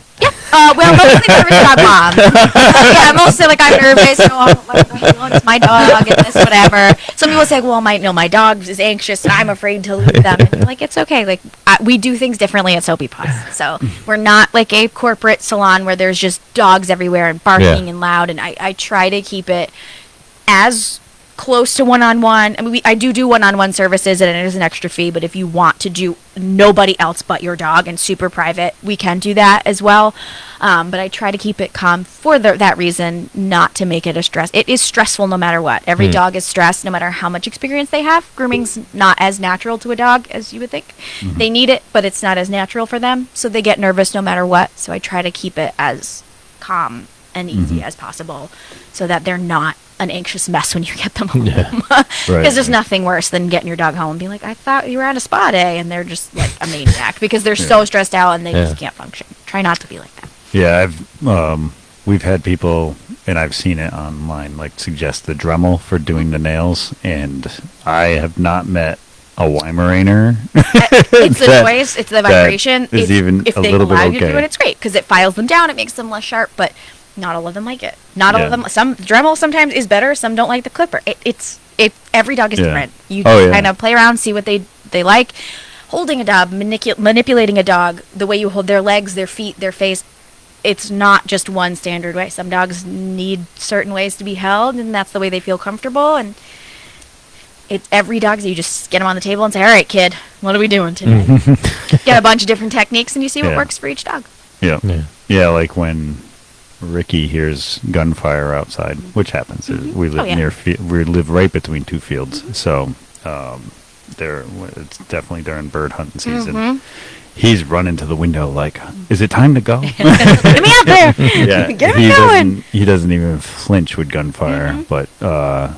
Well, mostly nervous dog mom. Yeah, mostly like I'm nervous. It's my dog and this whatever. Some people say, well, my dog is anxious and I'm afraid to leave them. And I'm like, it's okay. Like we do things differently at Soapy Paws. So we're not like a corporate salon where there's just dogs everywhere and barking and loud. And I try to keep it as close to one-on-one. I mean, I do one-on-one services, and it is an extra fee, but if you want to do nobody else but your dog and super private, we can do that as well. But I try to keep it calm for that reason, not to make it a stress. It is stressful no matter what. Every dog is stressed no matter how much experience they have. Grooming's not as natural to a dog as you would think. They need it, but it's not as natural for them, so they get nervous no matter what. So I try to keep it as calm and easy as possible, so that they're not an anxious mess when you get them home. Because there's nothing worse than getting your dog home and being like, I thought you were at a spa day, and they're just like a maniac because they're so stressed out and they just can't function. Try not to be like that. Yeah, we've had people, and I've seen it online, like suggest the Dremel for doing the nails, and I have not met a Weimaraner. It's the That- noise, it's the that vibration. is even if a they little bit allow you to do okay. it, it's great because it files them down. It makes them less sharp, but not all of them like it. Not all Yeah. of them. Some Dremel sometimes is better. Some don't like the clipper. Every dog is Yeah. different. You Oh, yeah. kind of play around, see what they like. Holding a dog, manipulating a dog, the way you hold their legs, their feet, their face. It's not just one standard way. Some dogs need certain ways to be held, and that's the way they feel comfortable. And it's every dog. So you just get them on the table and say, "All right, kid, what are we doing today?" Get a bunch of different techniques, and you see what Yeah. works for each dog. Yeah. Yeah. Yeah, like when Ricky hears gunfire outside, which happens. We live Oh, yeah. we live right between two fields, so it's definitely during bird hunting season. He's running to the window like, "Is it time to go?" Get me out there. Yeah, Get me going. he doesn't even flinch with gunfire. But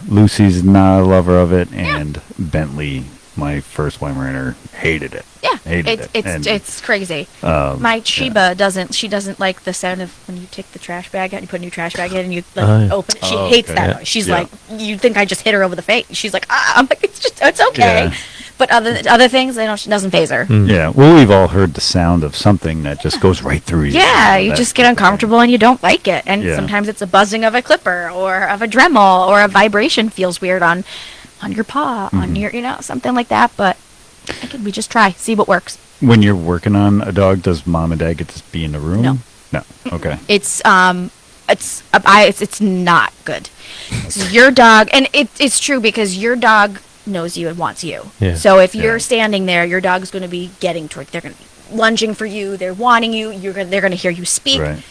Lucy's not a lover of it, and Bentley, my first Weimaraner, hated it. Yeah, Hated it. And, it's crazy. um, My Chiba doesn't. She doesn't like the sound of when you take the trash bag out. You put a new trash bag in and you like Oh, yeah. open it. She Oh, hates okay. that Yeah. noise. She's Yeah. like, you think I just hit her over the face? She's like, I'm like, it's okay. Yeah. But other things, it doesn't phase her. Yeah, well, we've all heard the sound of something that just goes right through you. Yeah, you That- just get uncomfortable and you don't like it. And Yeah. sometimes it's a buzzing of a clipper or of a Dremel or a vibration feels weird on your paw, on your, something like that. But again, we just try, see what works. When you're working on a dog, does mom and dad get to be in the room? No. No. Okay. It's not good. So your dog, and it's true because your dog knows you and wants you. Yeah. So if you're Yeah. standing there, your dog's going to be getting toward. They're going to be lunging for you. They're wanting you. They're going to hear you speak. Right.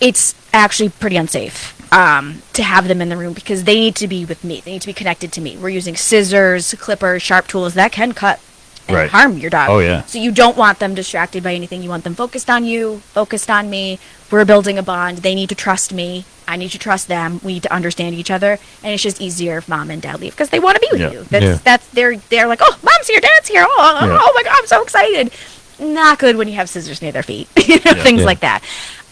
It's actually pretty unsafe to have them in the room because they need to be with me. They need to be connected to me. We're using scissors, clippers, sharp tools that can cut and Right. harm your dog. Oh, yeah. So you don't want them distracted by anything. You want them focused on you, focused on me. We're building a bond. They need to trust me. I need to trust them. We need to understand each other. And it's just easier if mom and dad leave because they want to be with Yeah. you. Yeah. They're like, oh, mom's here, dad's here. Oh, Yeah. oh my God, I'm so excited. Not good when you have scissors near their feet. Things Yeah. like that.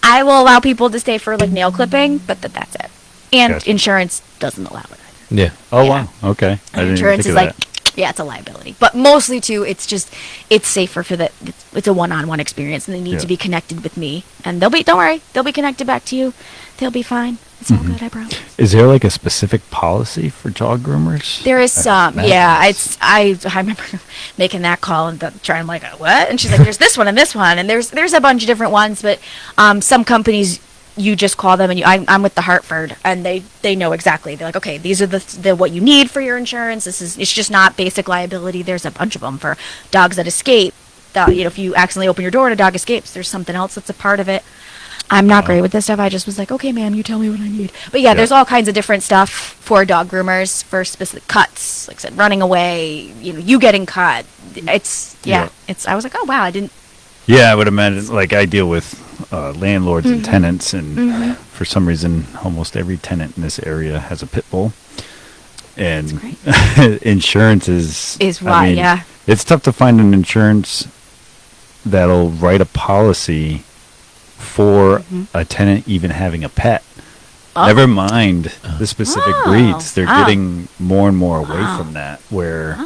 I will allow people to stay for like nail clipping, but that's it. And Gotcha. insurance doesn't allow it either. Yeah. Oh, Yeah. wow. Okay. I didn't even Insurance think is of like, that. Yeah, it's a liability. But mostly, too, it's safer for it's a one-on-one experience, and they need to be connected with me. And don't worry, they'll be connected back to you. They'll be fine. It's all good, I promise. Is there like a specific policy for dog groomers? There is some, yeah. I remember making that call and trying like, what? And she's like, there's this one and this one, and there's a bunch of different ones, but some companies, you just call them and I'm with the Hartford, and they know exactly. They're like, okay, these are the what you need for your insurance. It's just not basic liability. There's a bunch of them for dogs that escape. If you accidentally open your door and a dog escapes, there's something else that's a part of it. I'm not great with this stuff. I just was like, okay, ma'am, you tell me what I need. But yeah, there's all kinds of different stuff for dog groomers for specific cuts. Like I said, running away, you getting cut. I was like, oh wow, I didn't. Yeah, I would imagine. Like I deal with landlords and tenants, and for some reason, almost every tenant in this area has a pit bull. And insurance is why, yeah. It's tough to find an insurance that'll write a policy for a tenant even having a pet. Never mind the specific breeds. They're getting more and more away from that, where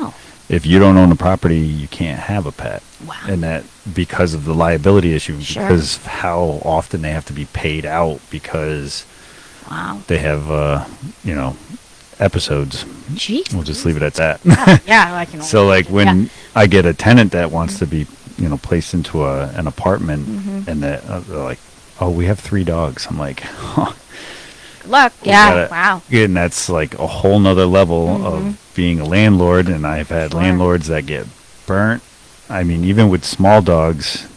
if you don't own a property, you can't have a pet. Wow. And that because of the liability issue, because of how often they have to be paid out because they have, episodes. Jeez. We'll just leave it at that. I can. So like when I get a tenant that wants to be placed into an apartment, and they're like, oh, we have 3 dogs. I'm like, huh. Good luck. Yeah. Wow. And that's like a whole nother level of being a landlord. And I've had landlords that get burnt. I mean, even with small dogs,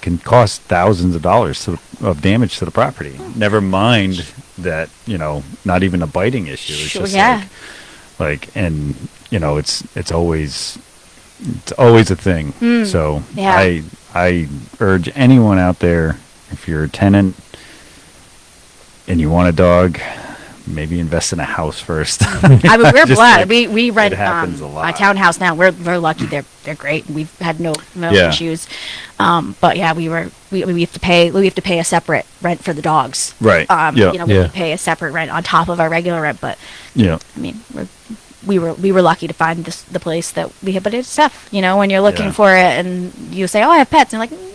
can cost thousands of dollars of damage to the property. Never mind that, not even a biting issue. It's just it's always a thing. So I urge anyone out there, if you're a tenant and you want a dog, maybe invest in a house first. We're blessed. We rent a townhouse now. We're lucky. They're great. We've had no issues. But yeah, we have to pay a separate rent for the dogs. Right. We have to pay a separate rent on top of our regular rent. But I mean, we were lucky to find the place that we had. But it's tough, when you're looking for it and you say, oh, I have pets, and you're like.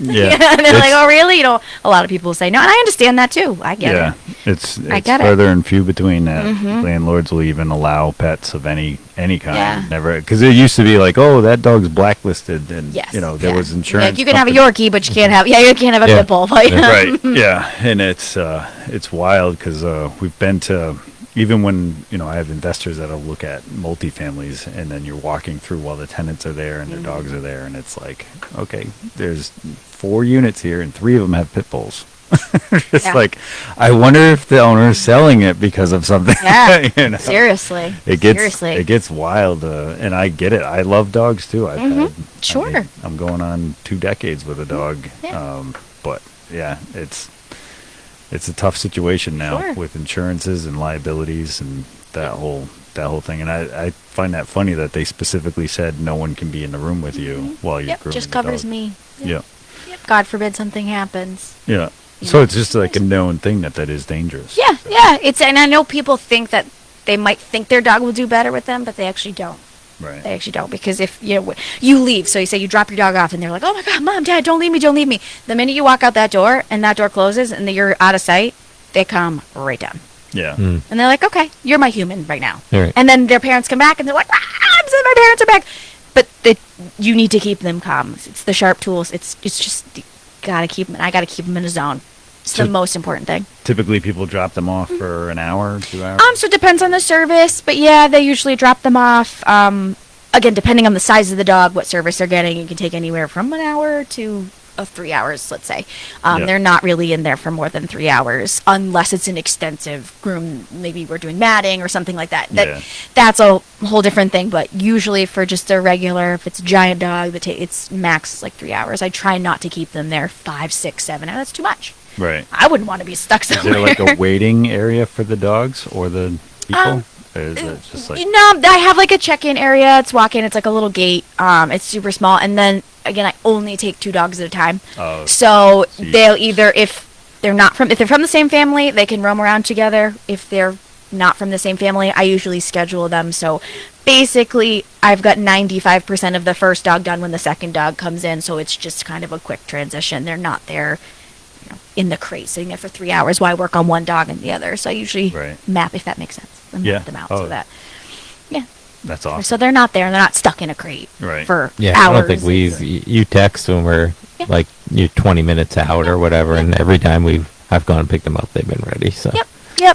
Yeah. And they're like, oh, really? A lot of people say no, and I understand that too. I get it. It's further and few between that landlords will even allow pets of any kind. Yeah. Never, because it used to be like, oh, that dog's blacklisted, and there was insurance. You can have a Yorkie, but you can't have a pit bull. Right. Yeah, and it's wild because we've been to. Even when, I have investors that'll look at multifamilies, and then you're walking through while the tenants are there and their dogs are there, and it's like, okay, there's 4 units here and 3 of them have pit bulls. It's like, I wonder if the owner is selling it because of something. Yeah, seriously. It gets wild, and I get it. I love dogs too. I'm going on 2 decades with a dog, but yeah, it's a tough situation now with insurances and liabilities and that whole thing. And I find that funny that they specifically said no one can be in the room with you while you're grooming. Just covers me. Yep. God forbid something happens. Yeah. So it's just like a known thing that is dangerous. Yeah, yeah. And I know people think that they might think their dog will do better with them, but they actually don't. Right. They actually don't, because if you leave, so you say you drop your dog off, and they're like, "Oh my God, Mom, Dad, don't leave me." The minute you walk out that door and that door closes and you're out of sight, they calm right down. Yeah. And they're like, "Okay, you're my human right now." Right. And then their parents come back and they're like, my parents are back. But you need to keep them calm. It's the sharp tools. It's just gotta keep them. I gotta keep them in a zone. It's the most important thing. Typically, people drop them off for an hour, 2 hours. So it depends on the service, but yeah, they usually drop them off. Again, depending on the size of the dog, what service they're getting, it can take anywhere from an hour to 3 hours, let's say. They're not really in there for more than 3 hours, unless it's an extensive groom. Maybe we're doing matting or something like that. That's a whole different thing. But usually, for just a regular, if it's a giant dog, it's max like 3 hours. I try not to keep them there 5, 6, 7 hours. That's too much. Right. I wouldn't want to be stuck somewhere. Is there like a waiting area for the dogs or the people? Or is it just like... No, I have like a check-in area. It's walk-in. It's like a little gate. It's super small. And then, again, I only take 2 dogs at a time. Oh, so they'll either, if they're from the same family, they can roam around together. If they're not from the same family, I usually schedule them. So basically, I've got 95% of the first dog done when the second dog comes in. So it's just kind of a quick transition. They're not there, in the crate sitting there for 3 hours while I work on one dog and the other. So I usually map, if that makes sense, and map them out so that, That's awesome. So they're not there and they're not stuck in a crate for hours. I don't think you text when we're like you're 20 minutes out or whatever, and every time I've gone and picked them up, they've been ready. So. Yep.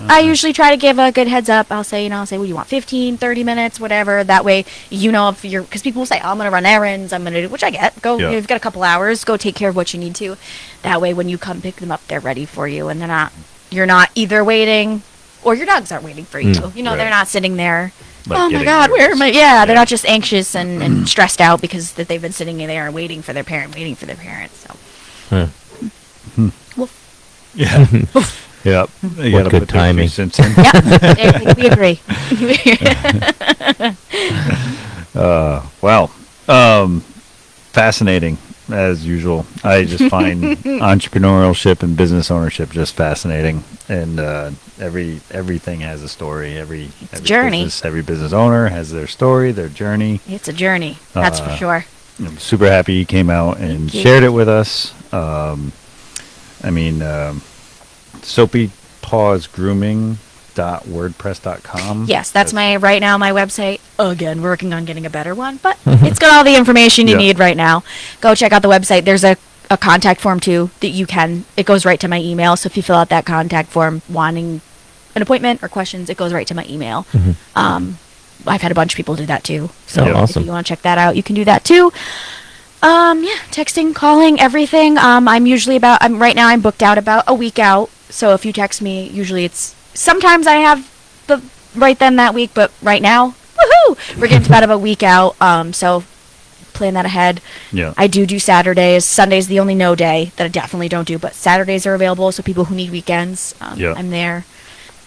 I usually try to give a good heads up. I'll say, well, you want 15, 30 minutes, whatever. That way, if because people will say, I'm going to run errands, which I get. Go, you've got a couple hours, go take care of what you need to. That way, when you come pick them up, they're ready for you, and you're not either waiting, or your dogs aren't waiting for you. They're not sitting there. Like, oh my God, where am I? Yeah, they're not just anxious and stressed out because that they've been sitting there and waiting for their parent, So. Well. Yeah. Yep. What good timing. Yep. We agree. Wow. Fascinating, as usual. I just find entrepreneurship and business ownership just fascinating. And everything has a story. Every journey. Every business owner has their story, their journey. It's a journey. That's for sure. I'm super happy you came out and shared it with us. Soapy Paws Grooming .wordpress.com. Yes, that's right now my website. Again, working on getting a better one, but it's got all the information you need right now. Go check out the website. There's a contact form too that it goes right to my email. So if you fill out that contact form wanting an appointment or questions, it goes right to my email. I've had a bunch of people do that too. So awesome. If you want to check that out, you can do that too. Texting, calling, everything. Right now I'm booked out about a week out. So if you text me, usually sometimes I have the right then that week, but right now, woohoo! We're getting about a week out. So plan that ahead. Yeah. I do Saturdays. Sunday's the only no day that I definitely don't do, but Saturdays are available. So people who need weekends, I'm there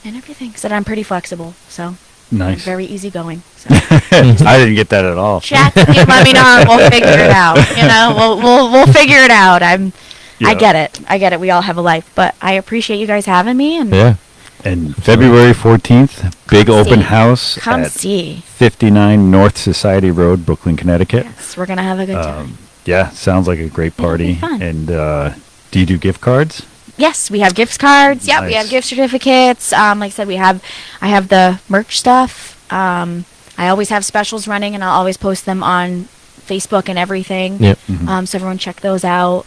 and everything. So I'm pretty flexible. So nice. I'm very easygoing. So. I didn't get that at all. Chat with me, let me know, and we'll figure it out. We'll figure it out. I get it. We all have a life, but I appreciate you guys having me. And February 14th, big open house at 59 North Society Road, Brooklyn, Connecticut. Yes, we're gonna have a good time. Sounds like a great party. Fun. And do you do gift cards? Yes, we have gift cards. Yeah, Nice. We have gift certificates. Like I said, I have the merch stuff. I always have specials running, and I'll always post them on Facebook and everything. Yep. So everyone check those out.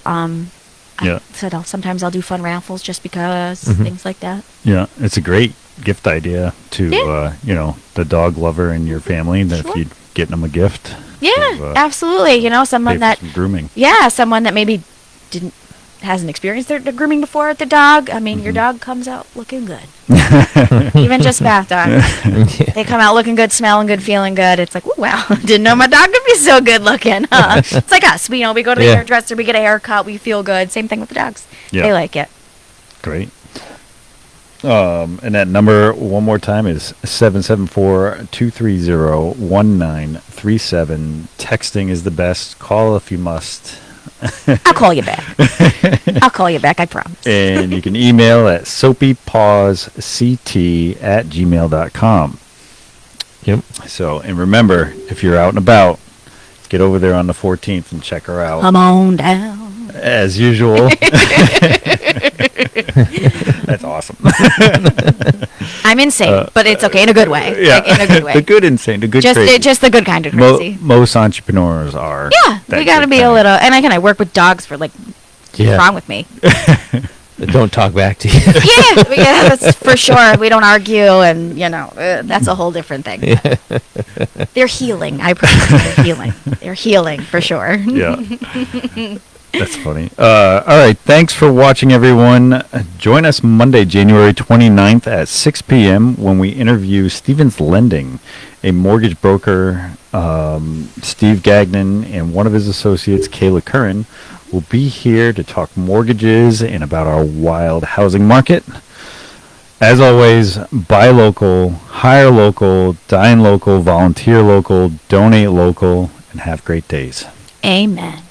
Sometimes I'll do fun raffles just because, things like that. Yeah, it's a great gift idea to the dog lover in your family. That if you get them a gift. Yeah, absolutely. Someone that grooming. Yeah, someone that maybe hasn't experienced their grooming before at the dog. I mean, your dog comes out looking good. Even just bath dogs. They come out looking good, smelling good, feeling good. It's like, oh, wow, didn't know my dog could be so good looking. Huh? It's like us. We go to the hairdresser, we get a haircut, we feel good. Same thing with the dogs. Yeah. They like it. Great. And that number one more time is 774-230-1937. Texting is the best. Call if you must. I'll call you back. I promise. And you can email at soapypawsct@gmail.com. Yep. So, and remember, if you're out and about, get over there on the 14th and check her out. Come on down. As usual. That's awesome. I'm insane, but it's okay in a good way. Yeah. Like, in a good way. The good insane, the good crazy. Just the good kind of crazy. Most entrepreneurs are. Yeah, we got to be a little. And I work with dogs for what's wrong with me? Don't talk back to you. yeah, that's for sure. We don't argue, and that's a whole different thing. Yeah. They're healing. I promise. They're healing. They're healing for sure. Yeah. That's funny. All right. Thanks for watching, everyone. Join us Monday, January 29th at 6 p.m. when we interview Stevens Lending, a mortgage broker. Steve Gagnon and one of his associates, Kayla Curran, will be here to talk mortgages and about our wild housing market. As always, buy local, hire local, dine local, volunteer local, donate local, and have great days. Amen.